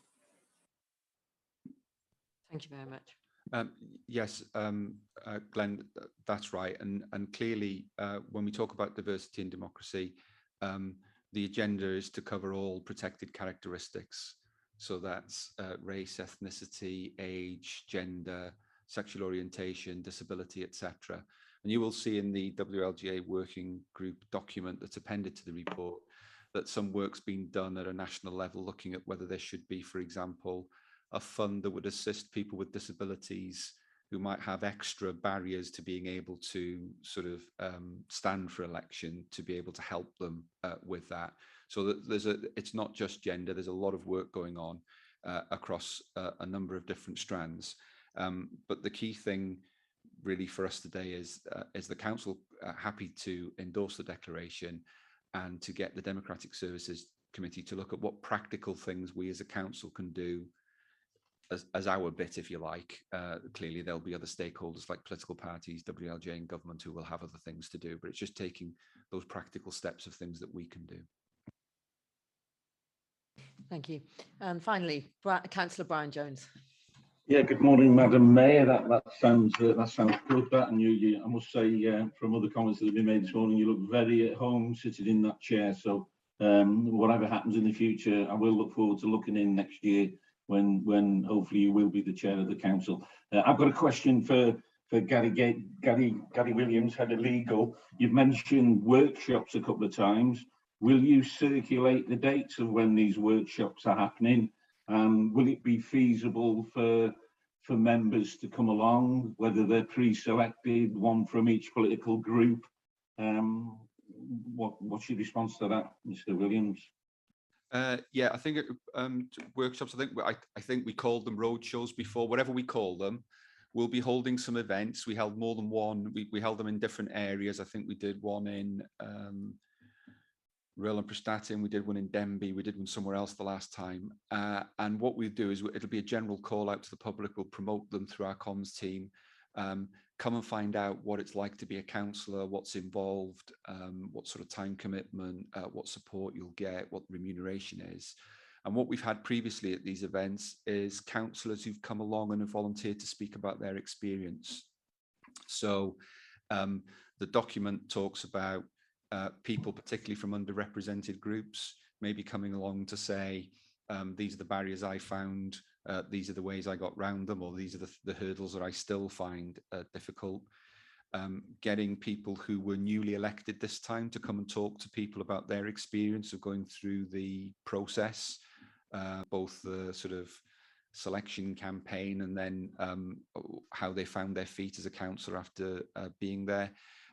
Thank you very much. Yes, Glenn, that's right. And clearly, when we talk about diversity and democracy, the agenda is to cover all protected characteristics. So that's race, ethnicity, age, gender, sexual orientation, disability, etc. And you will see in the WLGA working group document that's appended to the report that some work's been done at a national level, looking at whether there should be, for example, a fund that would assist people with disabilities who might have extra barriers to being able to sort of stand for election, to be able to help them with that. So that it's not just gender, there's a lot of work going on across a number of different strands. But the key thing really for us today is the council happy to endorse the declaration and to get the Democratic Services Committee to look at what practical things we as a council can do as our bit, if you like. Clearly there'll be other stakeholders like political parties, WLJ and government who will have other things to do, but it's just taking those practical steps of things that we can do. Thank you. And finally, Councillor Brian Jones. Yeah, good morning, Madam Mayor. That sounds good. That, and you, I must say, from other comments that have been made this morning, you look very at home sitting in that chair. So whatever happens in the future, I will look forward to looking in next year when hopefully you will be the chair of the council. I've got a question for Gary Williams, head of legal. You've mentioned workshops a couple of times. Will you circulate the dates of when these workshops are happening? Will it be feasible for members to come along, whether they're pre-selected, one from each political group? What's your response to that, Mr. Williams? Yeah, I think workshops. I think we called them road shows before. Whatever we call them, we'll be holding some events. We held more than one. We held them in different areas. I think we did one in Real and Prestatyn, we did one in Denby, we did one somewhere else the last time. And what we do is it'll be a general call out to the public. We'll promote them through our comms team. Come and find out what it's like to be a councillor, what's involved, what sort of time commitment, what support you'll get, what remuneration is. And what we've had previously at these events is councillors who've come along and have volunteered to speak about their experience. So the document talks about people, particularly from underrepresented groups, maybe coming along to say, these are the barriers I found, these are the ways I got round them, or these are the hurdles that I still find difficult. Getting people who were newly elected this time to come and talk to people about their experience of going through the process, both the sort of selection campaign and then how they found their feet as a councillor after being there.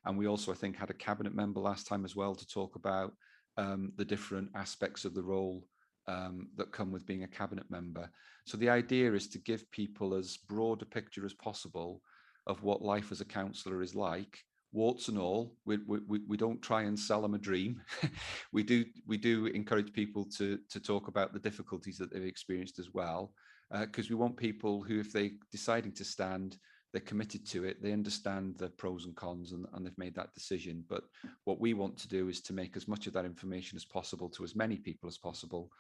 And we also, I think, had a cabinet member last time as well to talk about the different aspects of the role that come with being a cabinet member. So the idea is to give people as broad a picture as possible of what life as a councillor is like, warts and all. We don't try and sell them a dream. we do encourage people to talk about the difficulties that they've experienced as well, because we want people who, if they're deciding to stand, they're committed to it, they understand the pros and cons, and they've made that decision. But what we want to do is to make as much of that information as possible to as many people as possible,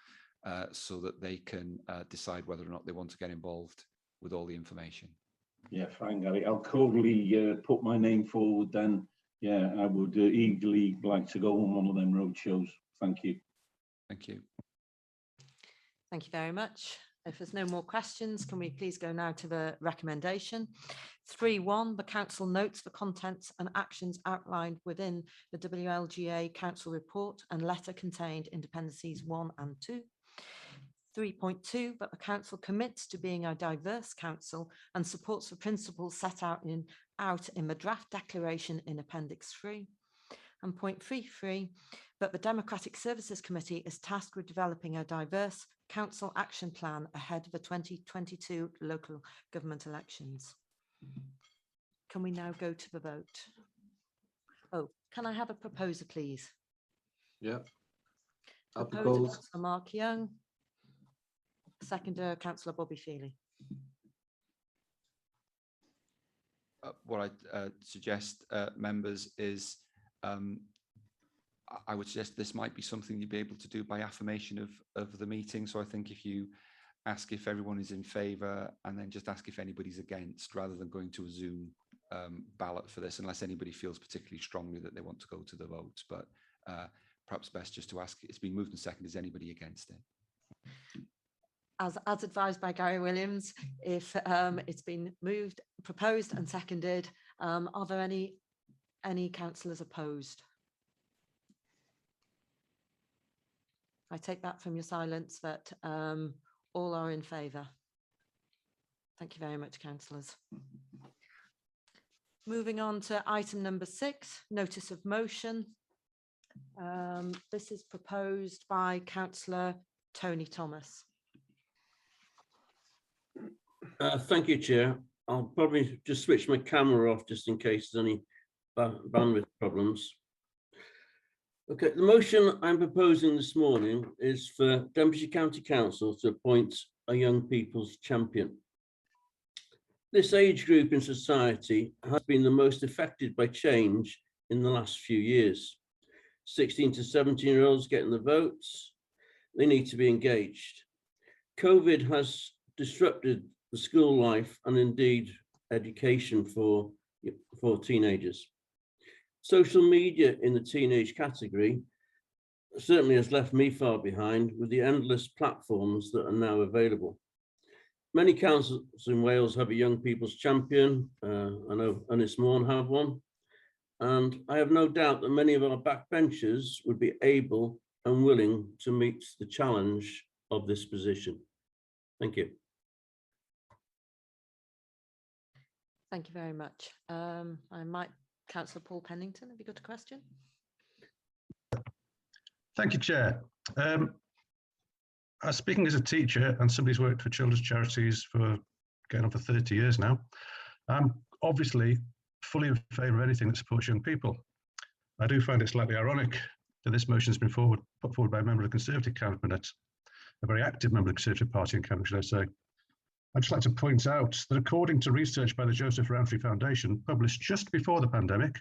so that they can decide whether or not they want to get involved with all the information. Yeah, fine, Gary. I'll totally put my name forward then. Yeah, I would eagerly like to go on one of them road shows. Thank you. Thank you. Thank you very much. If there's no more questions, can we please go now to the recommendation? 3.1, the council notes the contents and actions outlined within the WLGA council report and letter contained in appendices 1 and 2. 3.2, that the council commits to being a diverse council and supports the principles set out in the draft declaration in Appendix 3. And 0.33, that the Democratic Services Committee is tasked with developing a diverse council action plan ahead of the 2022 local government elections. Can we now go to the vote? Oh, can I have a proposer, please? Yeah. I'll Proposer, propose. Councillor Mark Young. Seconder, Councillor Bobby Feely. What I suggest, members, is I would suggest this might be something you'd be able to do by affirmation of the meeting. So I think if you ask if everyone is in favour and then just ask if anybody's against, rather than going to a Zoom ballot for this, unless anybody feels particularly strongly that they want to go to the vote. But perhaps best just to ask, it's been moved and seconded, is anybody against it? As advised by Gary Williams, if it's been moved, proposed and seconded, are there any councillors opposed? I take that from your silence that all are in favour. Thank you very much, councillors. Moving on to item number 6, notice of motion. This is proposed by Councillor Tony Thomas. Thank you, Chair. I'll probably just switch my camera off just in case there's any bandwidth problems. Okay, the motion I'm proposing this morning is for Denbighshire County Council to appoint a young people's champion. This age group in society has been the most affected by change in the last few years. 16 to 17-year-olds getting the votes, they need to be engaged. COVID has disrupted the school life and indeed education for teenagers. Social media in the teenage category certainly has left me far behind with the endless platforms that are now available. Many councils in Wales have a young people's champion. I know MEWN have one. And I have no doubt that many of our backbenchers would be able and willing to meet the challenge of this position. Thank you. Thank you very much. Councillor Paul Pennington, have you got a question? Thank you, Chair. Speaking as a teacher and somebody who's worked for children's charities for getting on for 30 years now, I'm obviously fully in favour of anything that supports young people. I do find it slightly ironic that this motion has been put forward by a member of the Conservative Cabinet, a very active member of the Conservative Party in Cabinet, should I say. I'd just like to point out that according to research by the Joseph Rowntree Foundation, published just before the pandemic,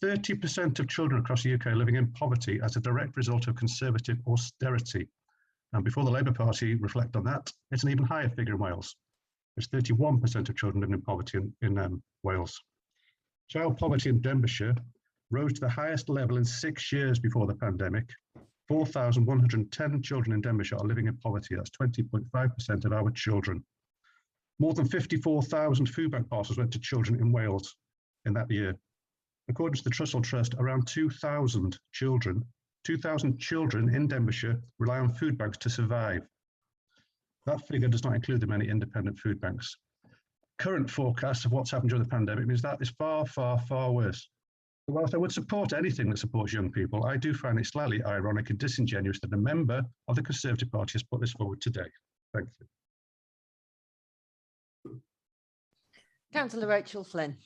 30% of children across the UK are living in poverty as a direct result of Conservative austerity. And before the Labour Party reflect on that, it's an even higher figure in Wales. There's 31% of children living in poverty in Wales. Child poverty in Denbighshire rose to the highest level in 6 years before the pandemic. 4,110 children in Denbighshire are living in poverty. That's 20.5% of our children. More than 54,000 food bank parcels went to children in Wales in that year. According to the Trussell Trust, around 2,000 children in Denbighshire rely on food banks to survive. That figure does not include the many independent food banks. Current forecasts of what's happened during the pandemic means that is far, far, far worse. But whilst I would support anything that supports young people, I do find it slightly ironic and disingenuous that a member of the Conservative Party has put this forward today. Thank you. Councillor Rachel Flynn.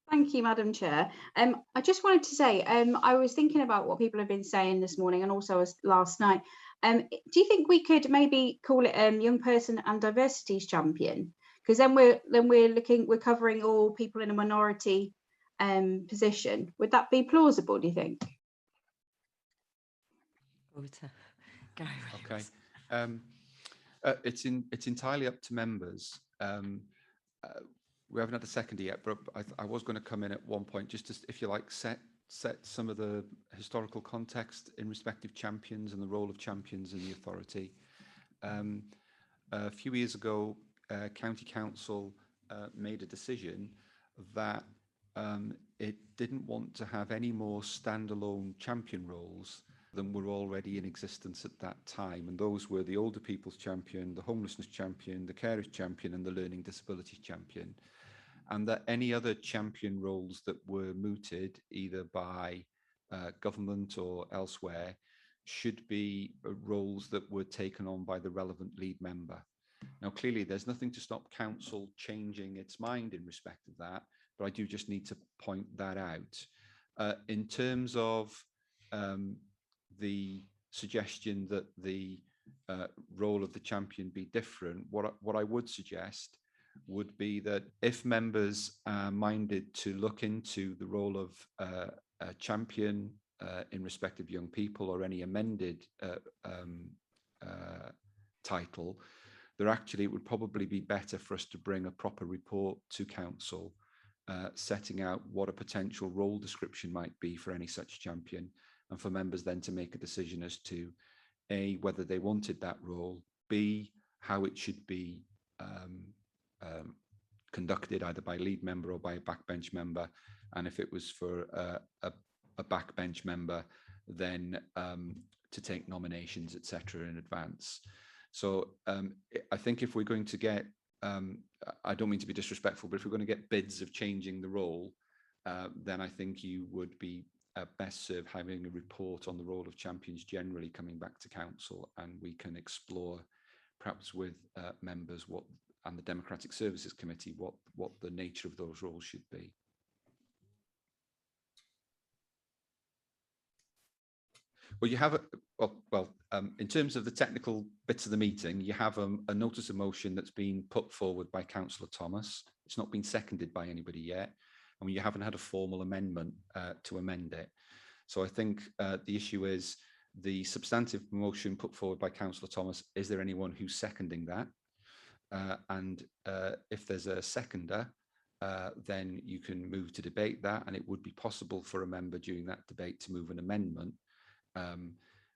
Thank you, Madam Chair. I just wanted to say, I was thinking about what people have been saying this morning and also last night. Do you think we could maybe call it Young Person and Diversities Champion? Because then we're covering all people in a minority position. Would that be plausible, do you think? Over to Gary Williams. Okay. It's entirely up to members. We haven't had a seconder yet, but I was going to come in at one point just to, if you like, set some of the historical context in respective champions and the role of champions in the authority. A few years ago, County Council made a decision that it didn't want to have any more standalone champion roles than were already in existence at that time. And those were the older people's champion, the homelessness champion, the carers champion, and the learning disabilities champion. And that any other champion roles that were mooted either by government or elsewhere should be roles that were taken on by the relevant lead member. Now, clearly, there's nothing to stop council changing its mind in respect of that, but I do just need to point that out. In terms of the suggestion that the role of the champion be different, what I would suggest would be that if members are minded to look into the role of a champion in respect of young people or any amended title, there actually it would probably be better for us to bring a proper report to council, setting out what a potential role description might be for any such champion, and for members then to make a decision as to A, whether they wanted that role, B, how it should be conducted either by lead member or by a backbench member, and if it was for a backbench member, then to take nominations, etc. in advance. So I think if we're going to get, I don't mean to be disrespectful, but if we're going to get bids of changing the role, then I think you would be best served having a report on the role of champions generally coming back to council, and we can explore perhaps with members and the Democratic Services Committee what the nature of those roles should be. Well, you have in terms of the technical bits of the meeting, you have a notice of motion that's been put forward by Councillor Thomas. It's not been seconded by anybody yet, and you haven't had a formal amendment to amend it. So I think the issue is the substantive motion put forward by Councillor Thomas. Is there anyone who's seconding that? And if there's a seconder, then you can move to debate that, and it would be possible for a member during that debate to move an amendment.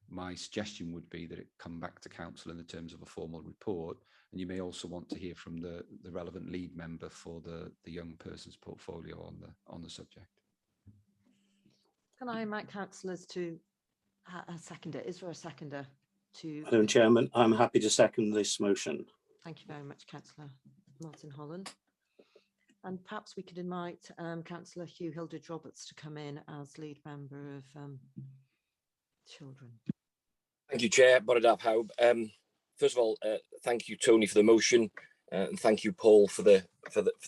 My suggestion would be that it come back to council in the terms of a formal report, and you may also want to hear from the relevant lead member for the young person's portfolio on the subject. Can I invite councillors to second it? Is there a seconder to? Madam Chairman, I'm happy to second this motion. Thank you very much, Councillor Martin Holland. And perhaps we could invite Councillor Hugh Hildred-Roberts to come in as lead member of children. Thank you, Chair. BRYS. First of all, thank you, Tony, for the motion, and thank you, Paul, for the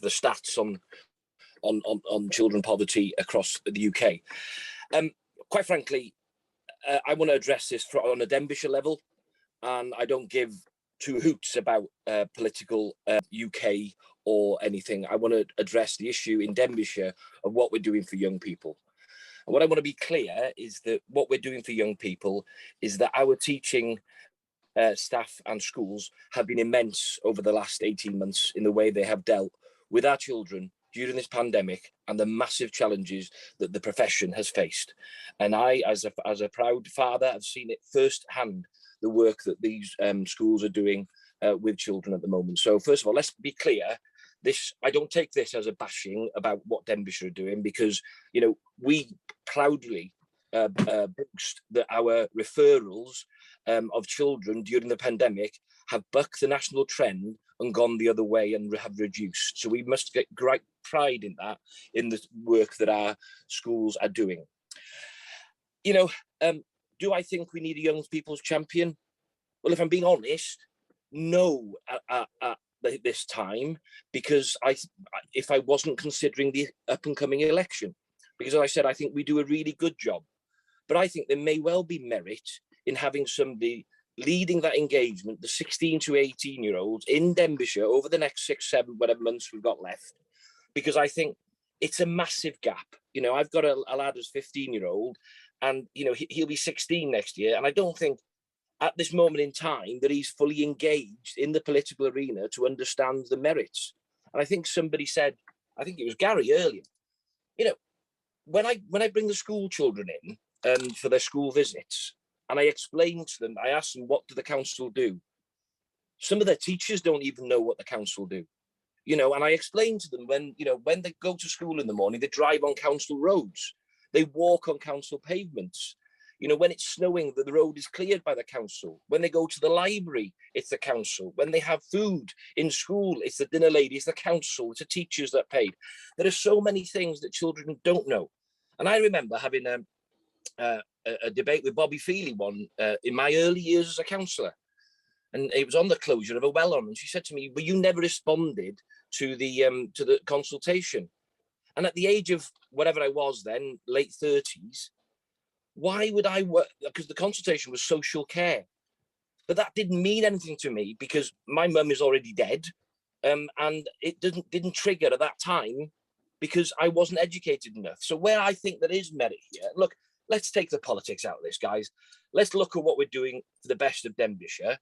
stats on children poverty across the UK. Quite frankly, I want to address this on a Denbighshire level, and I don't give two hoots about political UK or anything. I want to address the issue in Denbighshire of what we're doing for young people. And what I want to be clear is that what we're doing for young people is that our teaching staff and schools have been immense over the last 18 months in the way they have dealt with our children during this pandemic and the massive challenges that the profession has faced. And I, as a proud father, have seen it firsthand, the work that these schools are doing with children at the moment. So first of all, let's be clear. I don't take this as a bashing about what Denbighshire are doing, because, you know, we proudly boast that our referrals of children during the pandemic have bucked the national trend and gone the other way and have reduced. So we must get great pride in that, in the work that our schools are doing. You know, do I think we need a young people's champion? Well, if I'm being honest, no, at this time, because if I wasn't considering the up and coming election, because as I said, I think we do a really good job, but I think there may well be merit in having somebody leading that engagement, the 16 to 18-year-olds in Denbighshire over the next 6, 7, whatever months we've got left, because I think it's a massive gap. You know, I've got a lad who's 15-year-old, and, you know, he'll be 16 next year, and I don't think at this moment in time that he's fully engaged in the political arena to understand the merits. And I think somebody said, I think it was Gary earlier, you know, when I bring the school children in for their school visits, and I explain to them, I ask them, what do the council do? Some of their teachers don't even know what the council do. You know, and I explain to them when they go to school in the morning, they drive on council roads, they walk on council pavements. You know, when it's snowing, the road is cleared by the council. When they go to the library, it's the council. When they have food in school, it's the dinner lady, it's the council, it's the teachers that paid. There are so many things that children don't know. And I remember having a debate with Bobby Feely in my early years as a councillor. And it was on the closure of a well-on. And she said to me, well, you never responded to the consultation. And at the age of whatever I was then, late 30s, why would I work? Because the consultation was social care, but that didn't mean anything to me because my mum is already dead, and it didn't trigger at that time because I wasn't educated enough. So where I think there is merit here, look, let's take the politics out of this, guys. Let's look at what we're doing for the best of Denbighshire.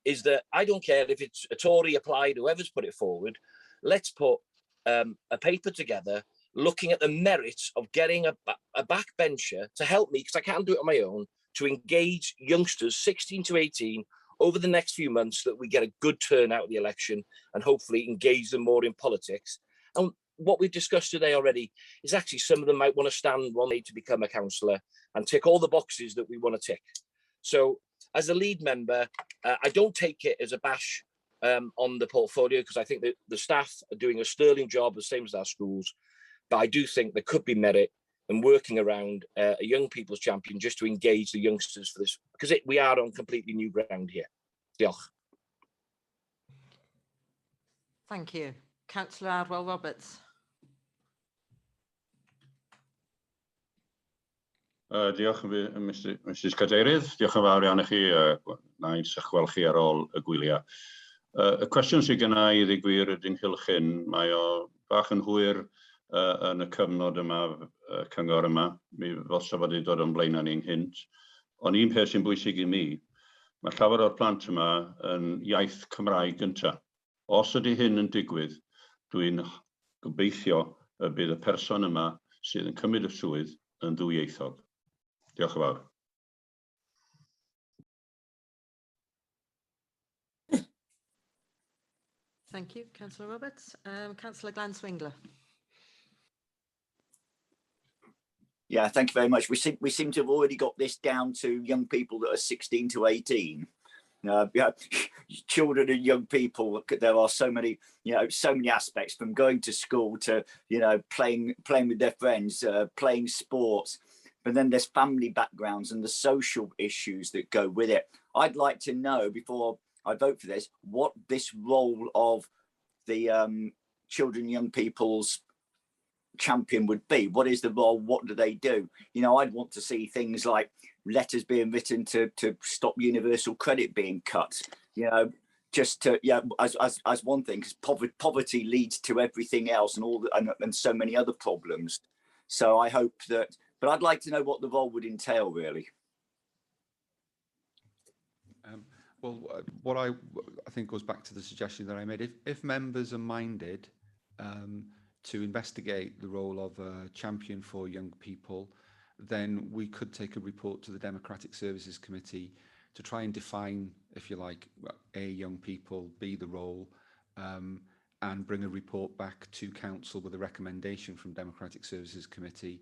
Is that I don't care if it's a Tory applied, whoever's put it forward. Let's put a paper together looking at the merits of getting a backbencher to help me, because I can't do it on my own, to engage youngsters 16 to 18 over the next few months, so that we get a good turnout of the election and hopefully engage them more in politics. And what we've discussed today already is actually some of them might want to stand one day to become a councillor and tick all the boxes that we want to tick. So as a lead member, I don't take it as a bash on the portfolio, because I think that the staff are doing a sterling job, the same as our schools. But I do think there could be merit in working around a young people's champion just to engage the youngsters for this, because we are on completely new ground here. Diolch. Thank you. Councillor Ardwell Roberts. Diolch Mrs Cadeirydd, diolch yn fawr iawn i chi, na i'n sychwel chi ar ôl y gwyliau. Y cwestiwn sydd gen i ddigwyr ydy'n Nghylchyn, mae o bach yn hwyr yn y cyfnod yma, cyngor yma, mi ddylsa fod i dod o'n blaen ni'n hynt. Ond un peth sy'n bwysig i mi, mae llawer o'r plant yma yn iaith Cymraeg gynta. Os ydy hyn yn digwydd, dwi'n gobeithio y bydd y person yma sydd yn cymryd y swydd yn ddwyieithog. Diolch yn fawr. Thank you, Councillor Roberts. Councillor Glan Swingler. Yeah, thank you very much. We seem to have already got this down to young people that are 16 to 18. Yeah, children and young people. There are so many, so many aspects, from going to school to, playing with their friends, playing sports. But then there's family backgrounds and the social issues that go with it. I'd like to know, before I vote for this, what this role of the children, young people's champion would be. What is the role? What do they do? I'd want to see things like letters being written to stop universal credit being cut. Just to as one thing, because poverty leads to everything else and so many other problems. So I hope that. But I'd like to know what the role would entail, really. Well, what I think goes back to the suggestion that I made. If members are minded to investigate the role of a champion for young people, then we could take a report to the Democratic Services Committee to try and define, if you like, A, young people, B, the role, and bring a report back to Council with a recommendation from Democratic Services Committee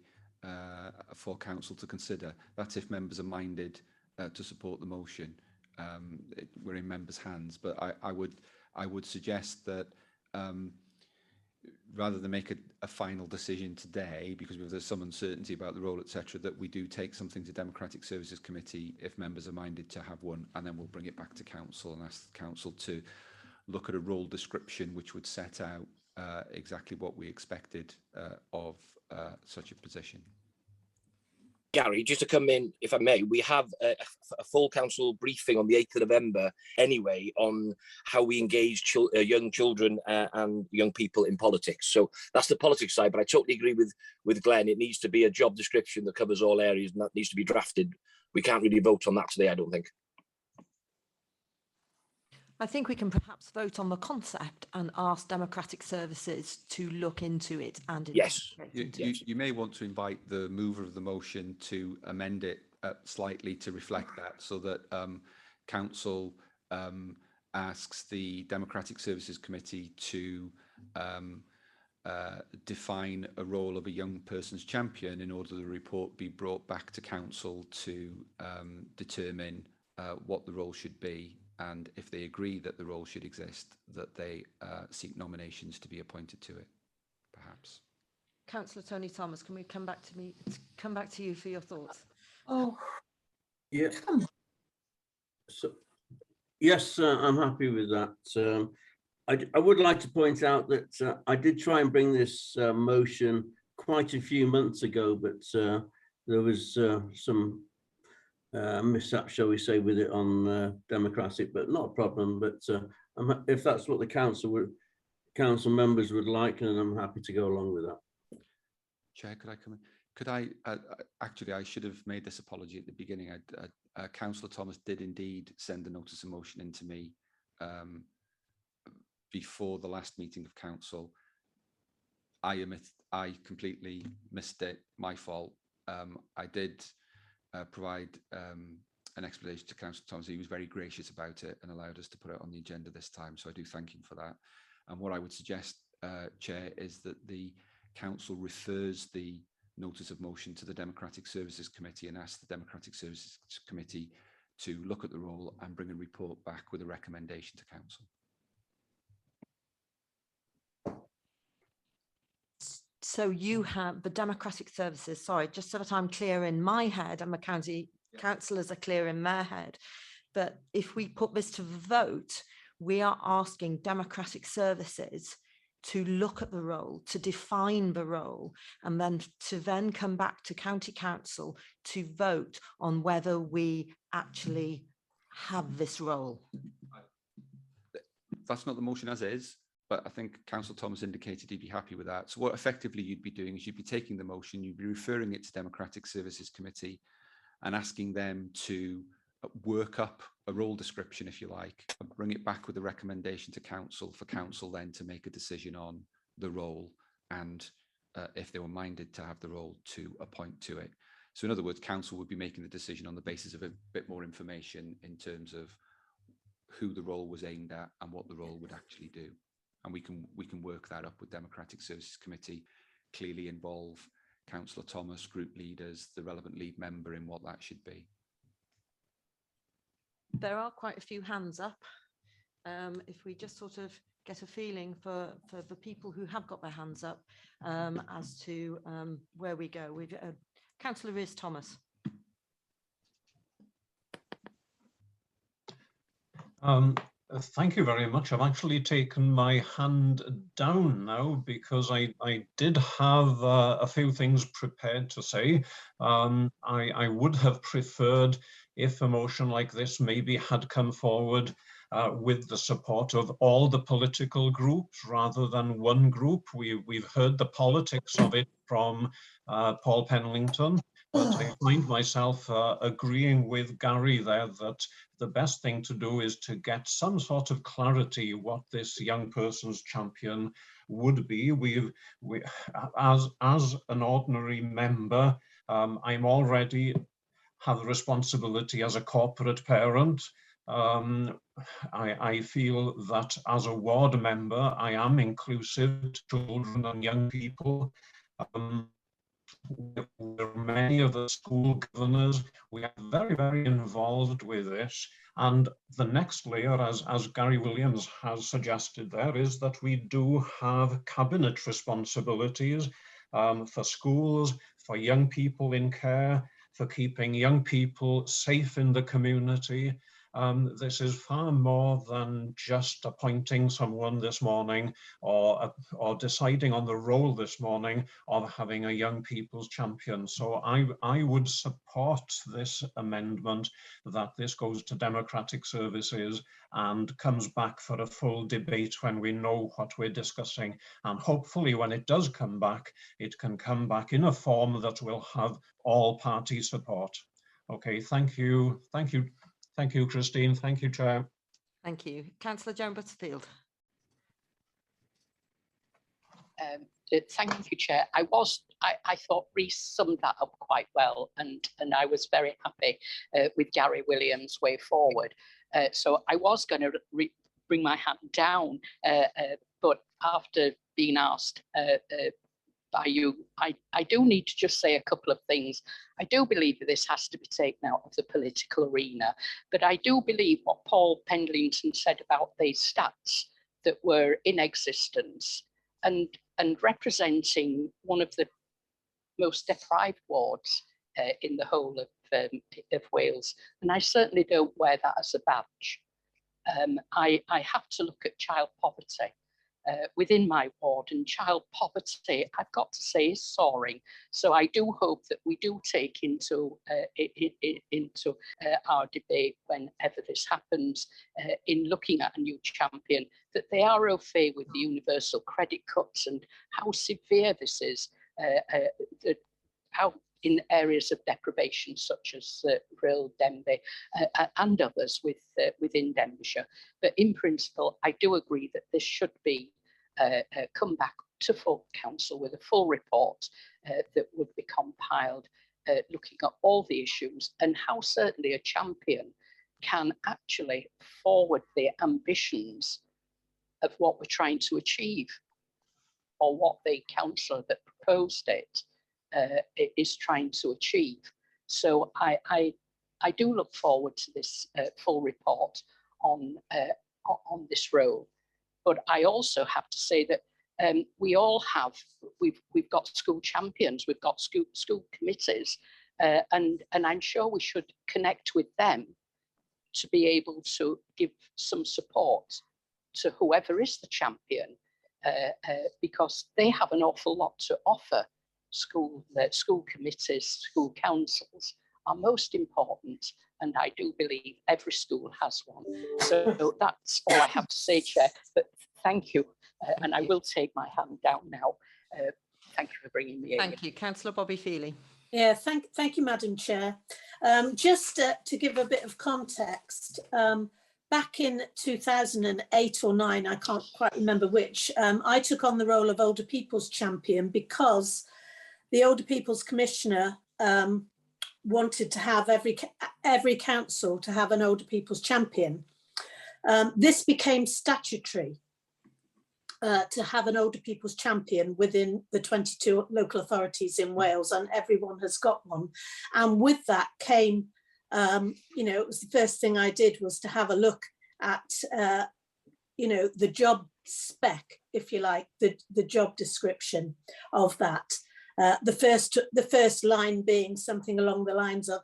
for Council to consider. That's if members are minded to support the motion. We're in members' hands, but I would suggest that rather than make a final decision today, because there's some uncertainty about the role, etc., that we do take something to Democratic Services Committee if members are minded to have one, and then we'll bring it back to Council and ask the Council to look at a role description which would set out exactly what we expected of such a position. Gary, just to come in, if I may, we have a full council briefing on the 8th of November anyway on how we engage young children and young people in politics. So that's the politics side, but I totally agree with Glenn. It needs to be a job description that covers all areas, and that needs to be drafted. We can't really vote on that today, I don't think. I think we can perhaps vote on the concept and ask Democratic Services to look into it and yes, you may want to invite the mover of the motion to amend it slightly to reflect that, so that Council asks the Democratic Services Committee to define a role of a young person's champion in order the report be brought back to Council to determine what the role should be. And if they agree that the role should exist, that they seek nominations to be appointed to it, perhaps. Councillor Tony Thomas, can we come back to you for your thoughts? Oh, yeah. So, yes, I'm happy with that. I would like to point out that I did try and bring this motion quite a few months ago, but there was some mishap, shall we say, with it on Democratic, but not a problem. But if that's what the council members would like, then I'm happy to go along with that. Chair, could I come in? Could I, actually, I should have made this apology at the beginning. Councillor Thomas did indeed send a notice of motion in to me before the last meeting of council. I completely missed it, my fault. I did provide an explanation to Councillor Thomas. He was very gracious about it and allowed us to put it on the agenda this time, so I do thank him for that. And what I would suggest, Chair, is that the council refers the notice of motion to the Democratic Services Committee and asks the Democratic Services Committee to look at the role and bring a report back with a recommendation to council. So you have the Democratic Services, sorry, just so that I'm clear in my head and the county councillors are clear in their head, but if we put this to the vote, we are asking Democratic Services to look at the role, to define the role, and then come back to County Council to vote on whether we actually have this role. That's not the motion as is, but I think Councillor Thomas indicated he'd be happy with that. So what effectively you'd be doing is you'd be taking the motion, you'd be referring it to Democratic Services Committee and asking them to work up a role description, if you like, and bring it back with a recommendation to council for council then to make a decision on the role and if they were minded to have the role, to appoint to it. So in other words, council would be making the decision on the basis of a bit more information in terms of who the role was aimed at and what the role would actually do. And we can work that up with Democratic Services Committee, clearly involve Councillor Thomas, group leaders, the relevant lead member in what that should be. There are quite a few hands up. If we just sort of get a feeling for the people who have got their hands up as to where we go. We've Councillor Rhys Thomas. Thank you very much. I've actually taken my hand down now because I did have a few things prepared to say. I would have preferred if a motion like this maybe had come forward with the support of all the political groups rather than one group. We've heard the politics of it from Paul Penlington, but I find myself agreeing with Gary there that the best thing to do is to get some sort of clarity what this young person's champion would be. As an ordinary member, I'm already have a responsibility as a corporate parent. I feel that as a ward member, I am inclusive to children and young people. Many of the school governors, we are very, very involved with this. And the next layer, as Gary Williams has suggested there, is that we do have cabinet responsibilities for schools, for young people in care, for keeping young people safe in the community. This is far more than just appointing someone this morning or deciding on the role this morning of having a young people's champion. So I would support this amendment that this goes to Democratic Services and comes back for a full debate when we know what we're discussing. And hopefully when it does come back, it can come back in a form that will have all party support. Okay, thank you. Thank you. Thank you, Christine. Thank you, Chair. Thank you. Councillor Joan Butterfield. Thank you, Chair. I thought Rhys summed that up quite well, and I was very happy with Gary Williams' way forward. So I was going to bring my hand down, but after being asked by you, I do need to just say a couple of things. I do believe that this has to be taken out of the political arena, but I do believe what Paul Pendleton said about these stats that were in existence and representing one of the most deprived wards in the whole of Wales. And I certainly don't wear that as a badge. I have to look at child poverty within my ward, and child poverty, I've got to say, is soaring. So I do hope that we do take into our debate whenever this happens in looking at a new champion, that they are au fait with the universal credit cuts and how severe this is. out in areas of deprivation such as Brill, Denbigh and others within Denbighshire. But in principle, I do agree that this should be come back to full council with a full report that would be compiled, looking at all the issues and how certainly a champion can actually forward the ambitions of what we're trying to achieve, or what the councillor that proposed it is trying to achieve. So I do look forward to this full report on this role. But I also have to say that we all have, we've got school champions, we've got school committees, and I'm sure we should connect with them to be able to give some support to whoever is the champion, because they have an awful lot to offer. School committees, school councils are most important, and I do believe every school has one. So that's all I have to say, Chair, but thank you, and I will take my hand down now. Thank you for bringing me in. Thank you. Councillor Bobby Feely. Yeah, thank you, Madam Chair. Just to give a bit of context, back in 2008 or 9, I can't quite remember which, I took on the role of Older People's Champion because the Older People's Commissioner wanted to have every council to have an Older People's Champion. This became statutory to have an Older People's Champion within the 22 local authorities in Wales, and everyone has got one. And with that came, you know, it was the first thing I did was to have a look at, you know, the job spec, if you like, the job description of that. The first line being something along the lines of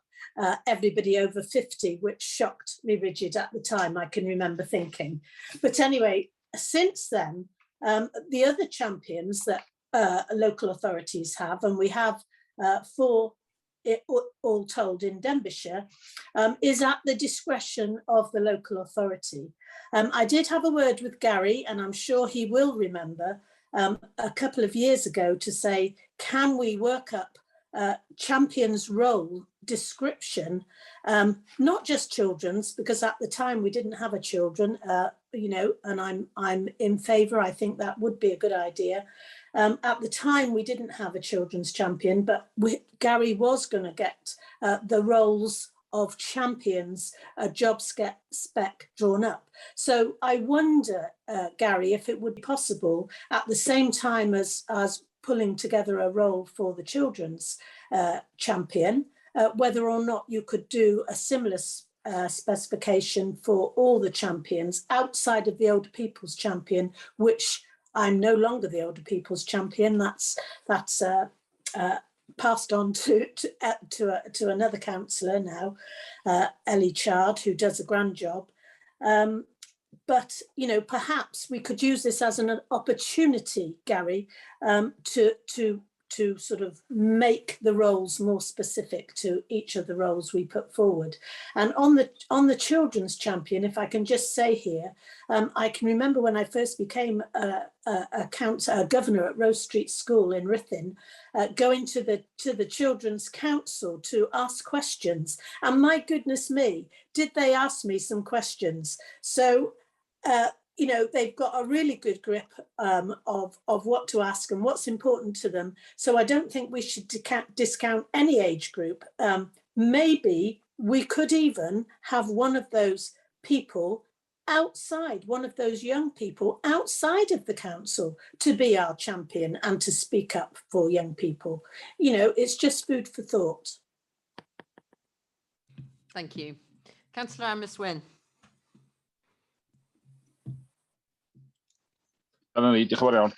everybody over 50, which shocked me rigid at the time, I can remember thinking. But anyway, since then, the other champions that local authorities have, and we have 4 all told in Denbighshire, is at the discretion of the local authority. I did have a word with Gary, and I'm sure he will remember, a couple of years ago to say, can we work up champions role description, not just children's, because at the time we didn't have a children, you know, and I'm in favour. I think that would be a good idea. At the time we didn't have a children's champion, but Gary was going to get the roles of champions, a job spec drawn up. So I wonder, Gary, if it would be possible at the same time as pulling together a role for the children's champion, whether or not you could do a similar specification for all the champions outside of the Older People's Champion, which I'm no longer the Older People's Champion. That's passed on to another councillor now, Ellie Chard, who does a grand job. But, you know, perhaps we could use this as an opportunity, Gary, to sort of make the roles more specific to each of the roles we put forward. And on the children's champion, if I can just say here, I can remember when I first became a governor at Rose Street School in Ruthin, going to the Children's Council to ask questions. And my goodness me, did they ask me some questions? So, you know, they've got a really good grip of what to ask and what's important to them. So I don't think we should discount any age group. Maybe we could even have one of those people outside, one of those young people outside of the council to be our champion and to speak up for young people. You know, it's just food for thought. Thank you. Councillor Amryswyn. Dyna ni, diolch yn fawr iawn.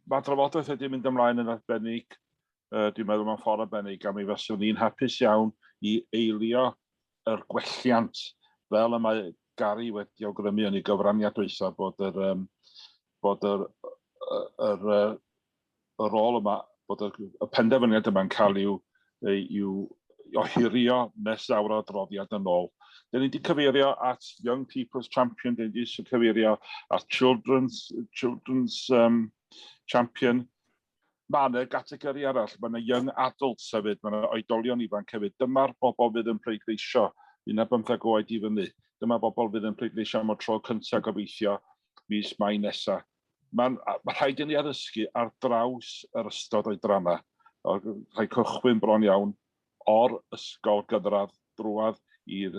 Mae drafodaeth wedi mynd ymlaen yn arbennig, dwi'n meddwl mewn ffordd arbennig, a mi fyswn ni'n hapus iawn i eilio yr gwelliant, fel y mae Gary wedi awgrymu yn ei gyfraniad dwytha, bod y rôl yma, bod y penderfyniad yma'n cael i'w ohirio nes awr o adroddiad yn ôl. Dyn ni wedi cyfeirio at Young People's Champion, dyn ni wedi cyfeirio at Children's Champion. Mae yna gategori arall, mae yna young adults hefyd, mae yna oedolion ifanc hefyd. Dyma'r bobl fydd yn pleidleisio, 15 oed i fyny. Dyma bobl fydd yn pleidleisio am y tro cyntaf gobeithio mis Mai nesaf. Mae rhaid i ni addysgu ar draws yr ystod oedrana. Rhaid cychwyn bron iawn o'r ysgol gydradd drwad i'r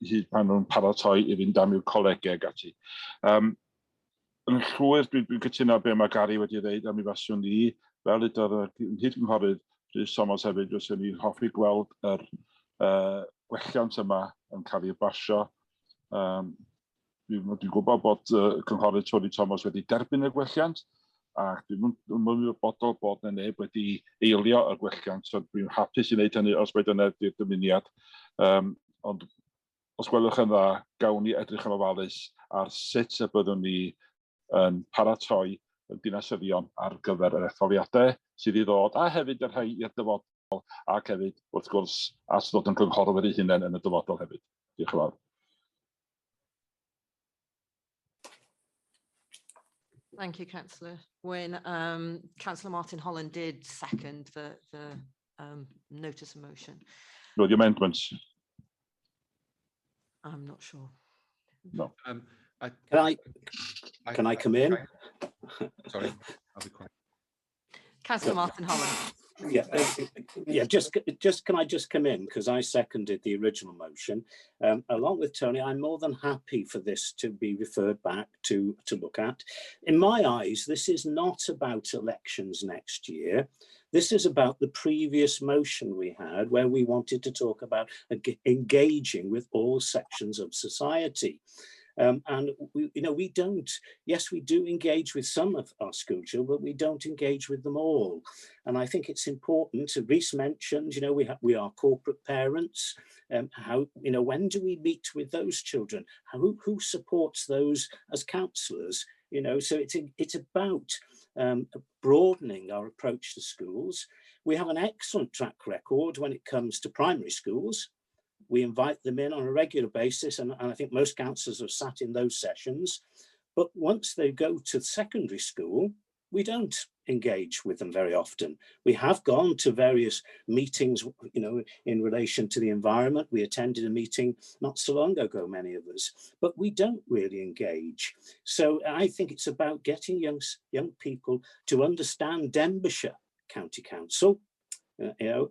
hyd pan nhw'n paratoi i fynd am i'w colegau ag ati. Yn llwyr, dwi'n cytuno be mae Gary wedi dweud, a mi faswn ni, fel ydy'r hyd cynghorydd Rhys Thomas hefyd, faswn ni'n hoffi gweld yr gwelliant yma yn cael ei basio. Dwi'n gwybod bod cynghorydd Tony Thomas wedi derbyn y gwelliant, ac dwi'n ymwybodol bod yna neb wedi eilio y gwelliant, so dwi'n hapus i wneud hynny os wedi yna di'r dymuniad. Ond os gwelwch yn dda, gawn ni edrych yn ofalus ar sut y byddwn ni yn paratoi y dinasyddion ar gyfer yr etholiadau sydd i ddod, a hefyd yr rhai i'r dyfodol, ac hefyd, wrth gwrs, as ddod yn gynghorwyr ei hunain yn y dyfodol hefyd. Diolch yn fawr. Thank you, Councillor Wynne. Councillor Martin Holland did second the notice of motion. No, the amendments. I'm not sure. No. Can I come in? Sorry, I'll be quiet. Councillor Martin Holland. Yeah, just can I just come in, because I seconded the original motion. Along with Tony, I'm more than happy for this to be referred back to look at. In my eyes, this is not about elections next year. This is about the previous motion we had, where we wanted to talk about engaging with all sections of society. And we don't, yes, we do engage with some of our school children, but we don't engage with them all. And I think it's important, Rhys mentioned, we are corporate parents. How, when do we meet with those children? Who supports those as counsellors? So it's about broadening our approach to schools. We have an excellent track record when it comes to primary schools. We invite them in on a regular basis, and I think most councillors have sat in those sessions. But once they go to secondary school, we don't engage with them very often. We have gone to various meetings, in relation to the environment. We attended a meeting not so long ago, many of us, but we don't really engage. So I think it's about getting young people to understand Denbighshire County Council,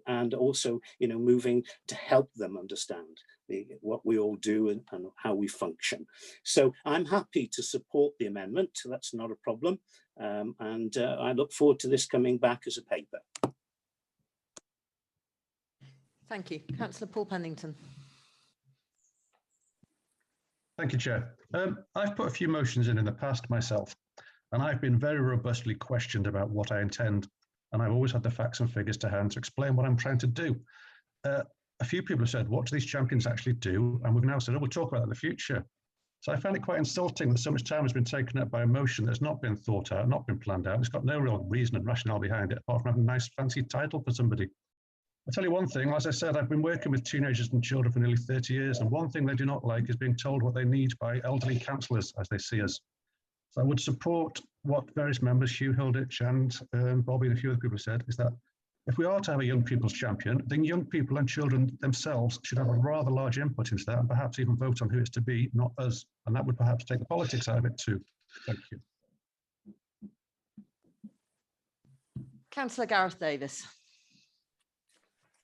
and also, moving to help them understand what we all do and how we function. So I'm happy to support the amendment. That's not a problem. And I look forward to this coming back as a paper. Thank you. Councillor Paul Pennington. Thank you, Chair. I've put a few motions in the past myself, and I've been very robustly questioned about what I intend. And I've always had the facts and figures to hand to explain what I'm trying to do. A few people have said, what do these champions actually do? And we've now said, oh, we'll talk about that in the future. So I find it quite insulting that so much time has been taken up by a motion that's not been thought out, not been planned out. It's got no real reason and rationale behind it, apart from having a nice fancy title for somebody. I'll tell you one thing, as I said, I've been working with teenagers and children for nearly 30 years, and one thing they do not like is being told what they need by elderly counsellors as they see us. So I would support what various members, Hugh Hilditch and Bobby and a few other people have said, is that if we are to have a young people's champion, then young people and children themselves should have a rather large input into that, and perhaps even vote on who it's to be, not us. And that would perhaps take the politics out of it too. Thank you. Councillor Gareth Davis.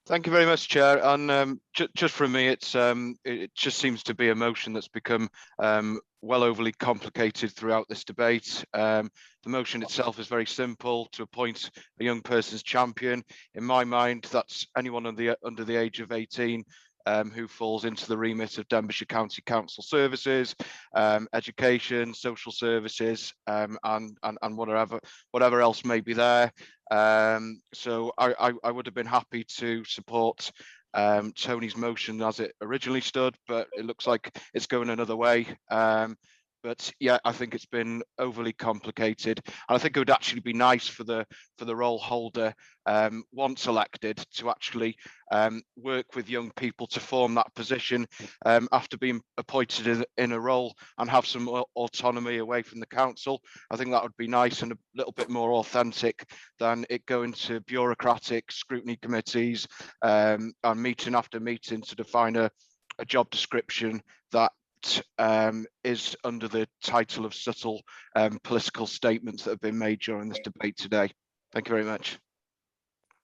Thank you very much, Chair. And just from me, it just seems to be a motion that's become well overly complicated throughout this debate. The motion itself is very simple: to appoint a young person's champion. In my mind, that's anyone under the age of 18 who falls into the remit of Denbighshire County Council services, education, social services, and whatever else may be there. So I would have been happy to support Tony's motion as it originally stood, but it looks like it's going another way. But yeah, I think it's been overly complicated. And I think it would actually be nice for the role holder, once elected, to actually work with young people to form that position after being appointed in a role and have some autonomy away from the council. I think that would be nice and a little bit more authentic than it going to bureaucratic scrutiny committees and meeting after meeting to define a job description that is under the title of subtle political statements that have been made during this debate today. Thank you very much.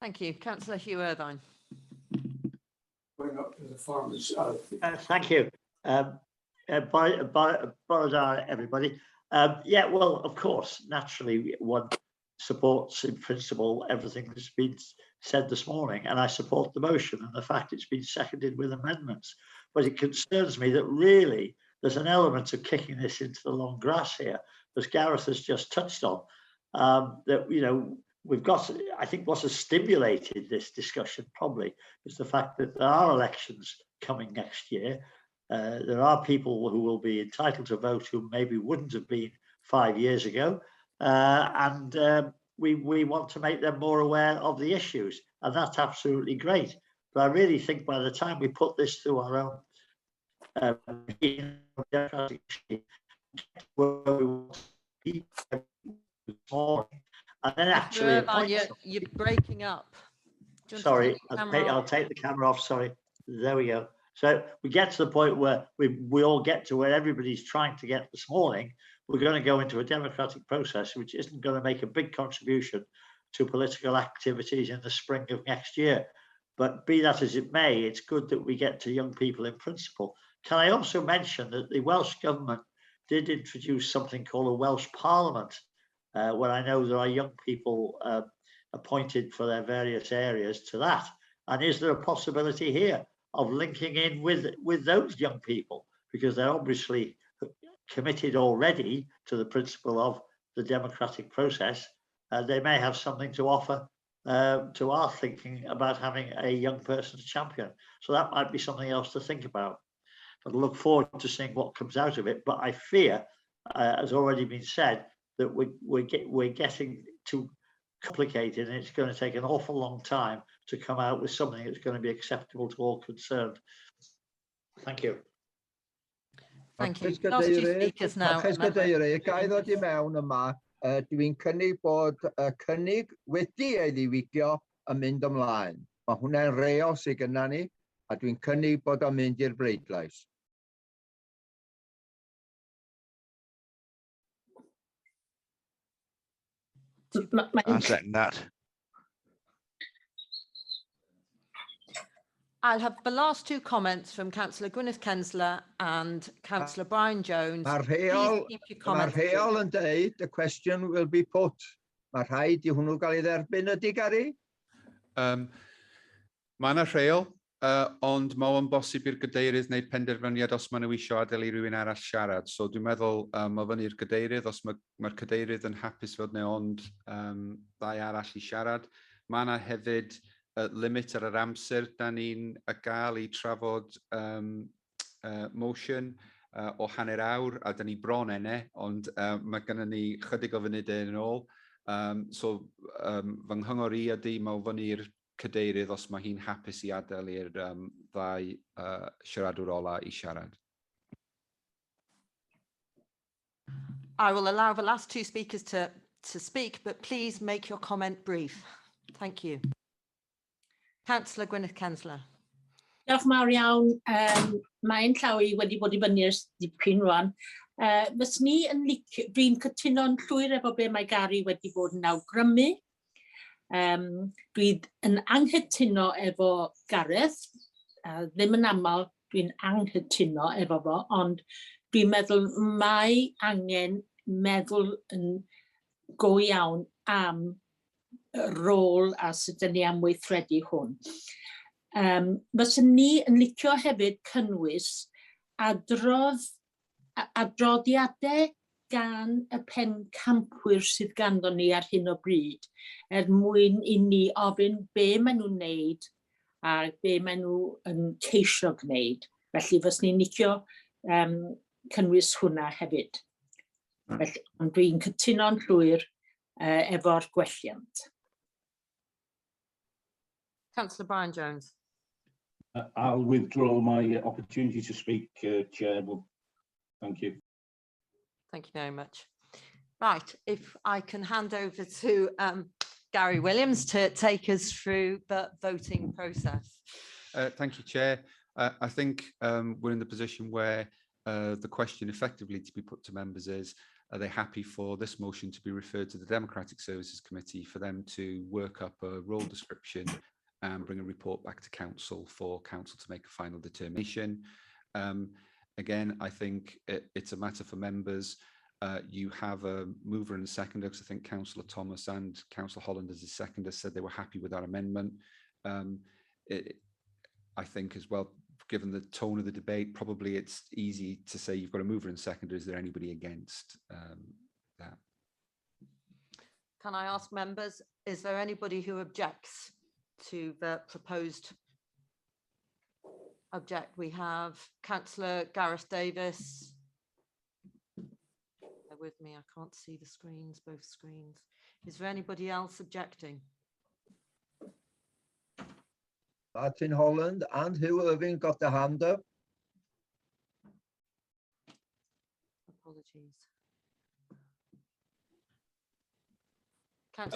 Thank you. Councillor Hugh-Irvine. Thank you. Everybody. Yeah, well, of course, naturally, one supports in principle everything that's been said this morning, and I support the motion and the fact it's been seconded with amendments. But it concerns me that really there's an element of kicking this into the long grass here, as Gareth has just touched on, that, you know, we've got, I think what has stimulated this discussion probably is the fact that there are elections coming next year. There are people who will be entitled to vote who maybe wouldn't have been 5 years ago. We want to make them more aware of the issues, and that's absolutely great. But I really think by the time we put this through our own democratic where we want to be and then actually you're breaking up. Sorry, I'll take the camera off. Sorry, there we go. So we get to the point where we all get to where everybody's trying to get this morning. We're going to go into a democratic process which isn't going to make a big contribution to political activities in the spring of next year. But be that as it may, it's good that we get to young people in principle. Can I also mention that the Welsh Government did introduce something called a Welsh Parliament, where I know there are young people appointed for their various areas to that. And is there a possibility here of linking in with those young people? Because they're obviously committed already to the principle of the democratic process. They may have something to offer to our thinking about having a young person's champion. So that might be something else to think about. But I look forward to seeing what comes out of it. But I fear, as already been said, that we're getting too complicated, and it's going to take an awful long time to come out with something that's going to be acceptable to all concerned. Thank you. Thank you. Last two speakers now. Cadeirydd, ga I ddod I mewn yma, dwi'n cynnig bod y cynnig wedi ei ddiwygio yn mynd ymlaen. Mae hwnna'n reol sydd gyda ni, a dwi'n cynnig bod o'n mynd i'r bleidlais. I second that. I'll have the last two comments from Councillor Gwyneth Kensler and Councillor Brian Jones. Mae'r rheol yn deud, the question will be put. Mae rhaid I hwnnw gael ei dderbyn ydy, Gary? Mae yna rheol, ond mae o'n bosib i'r cadeirydd wneud penderfyniad os maen nhw eisiau adael I rywun arall siarad. So dwi'n meddwl mae fyny'r cadeirydd, os mae'r cadeirydd yn hapus fod neu ond ddau arall I siarad. Mae yna hefyd limit ar yr amser da ni'n gael I trafod motion o hanner awr, a da ni bron enne, ond mae gennym ni chydig o funudau yn ôl. So fy nghyngor I ydy mae fyny'r cadeirydd os mae hi'n hapus I adael i'r ddau siaradwr ola I siarad. I will allow the last two speakers to speak, but please make your comment brief. Thank you. Councillor Gwyneth Kensler. Diolch mawr iawn. Mae'n llaw I wedi bod I fyny ers dipyn rwan. Dwi'n cytuno'n llwyr efo be mae Gary wedi bod yn awgrymu. Dwi'n anghytuno efo Gareth. Ddim yn aml dwi'n anghytuno efo fo, ond dwi'n meddwl mae angen meddwl yn go iawn am rôl a sut dyn ni am weithredu hwn. Fyswn ni yn licio hefyd cynnwys adroddiadau gan y pencampwyr sydd ganddo ni ar hyn o bryd, mwyn I ni ofyn be maen nhw'n wneud a be maen nhw yn ceisio gwneud. Felly fyswn ni'n licio cynnwys hwnna hefyd. Felly, ond dwi'n cytuno'n llwyr efo'r gwelliant. Councillor Brian Jones. I'll withdraw my opportunity to speak, Chair. Well, thank you. Thank you very much. Right, if I can hand over to Gary Williams to take us through the voting process. Thank you, Chair. I think we're in the position where the question effectively to be put to members is, are they happy for this motion to be referred to the Democratic Services Committee for them to work up a role description and bring a report back to Council for Council to make a final determination? Again, I think it's a matter for members. You have a mover and a seconder, because I think Councillor Thomas and Councillor Holland as a seconder said they were happy with that amendment. I think as well, given the tone of the debate, probably it's easy to say you've got a mover and seconder. Is there anybody against that? Can I ask members, is there anybody who objects to the proposed? Object. We have Councillor Gareth Davis. Bear with me, I can't see the screens, both screens. Is there anybody else objecting? Martin Holland and who Irving got the hand up? Apologies.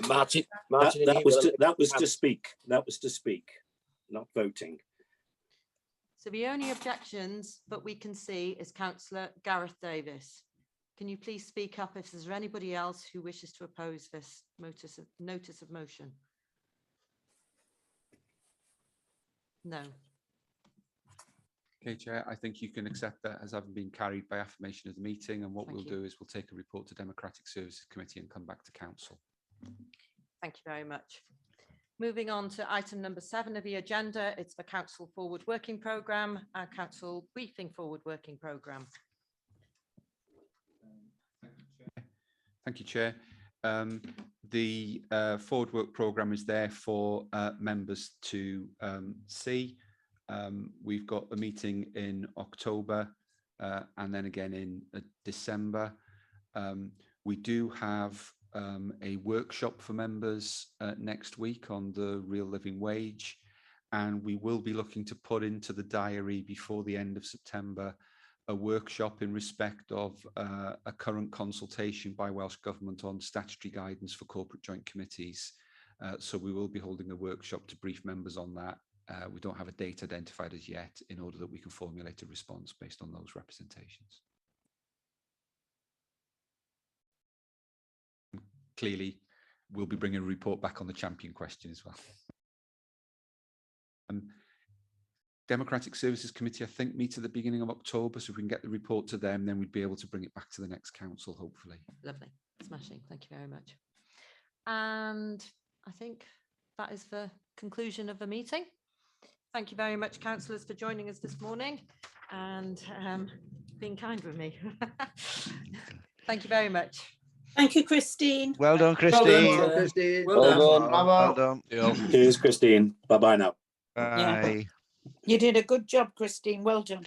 Martin, that was to speak. That was to speak, not voting. So the only objections that we can see is Councillor Gareth Davis. Can you please speak up if there's anybody else who wishes to oppose this notice of motion? No. Okay, Chair, I think you can accept that as having been carried by affirmation of the meeting, and what we'll do is we'll take a report to Democratic Services Committee and come back to Council. Thank you very much. Moving on to item number 7 of the agenda, it's the Council Forward Working Programme and Council Briefing Forward Working Programme. Thank you, Chair. The Forward Work Programme is there for members to see. We've got a meeting in October and then again in December. We do have a workshop for members next week on the real living wage, and we will be looking to put into the diary before the end of September a workshop in respect of a current consultation by Welsh Government on statutory guidance for corporate joint committees. So we will be holding a workshop to brief members on that. We don't have a date identified as yet, in order that we can formulate a response based on those representations. Clearly, we'll be bringing a report back on the champion question as well. Democratic Services Committee, I think, meets at the beginning of October, so if we can get the report to them, then we'd be able to bring it back to the next council, hopefully. Lovely, smashing, thank you very much. And I think that is the conclusion of the meeting. Thank you very much, councillors, for joining us this morning and being kind with me. Thank you very much. Thank you, Christine. Well done, Christine. Well done, Christine. Well done. Cheers, Christine. Bye-bye now. Bye. You did a good job, Christine. Well done.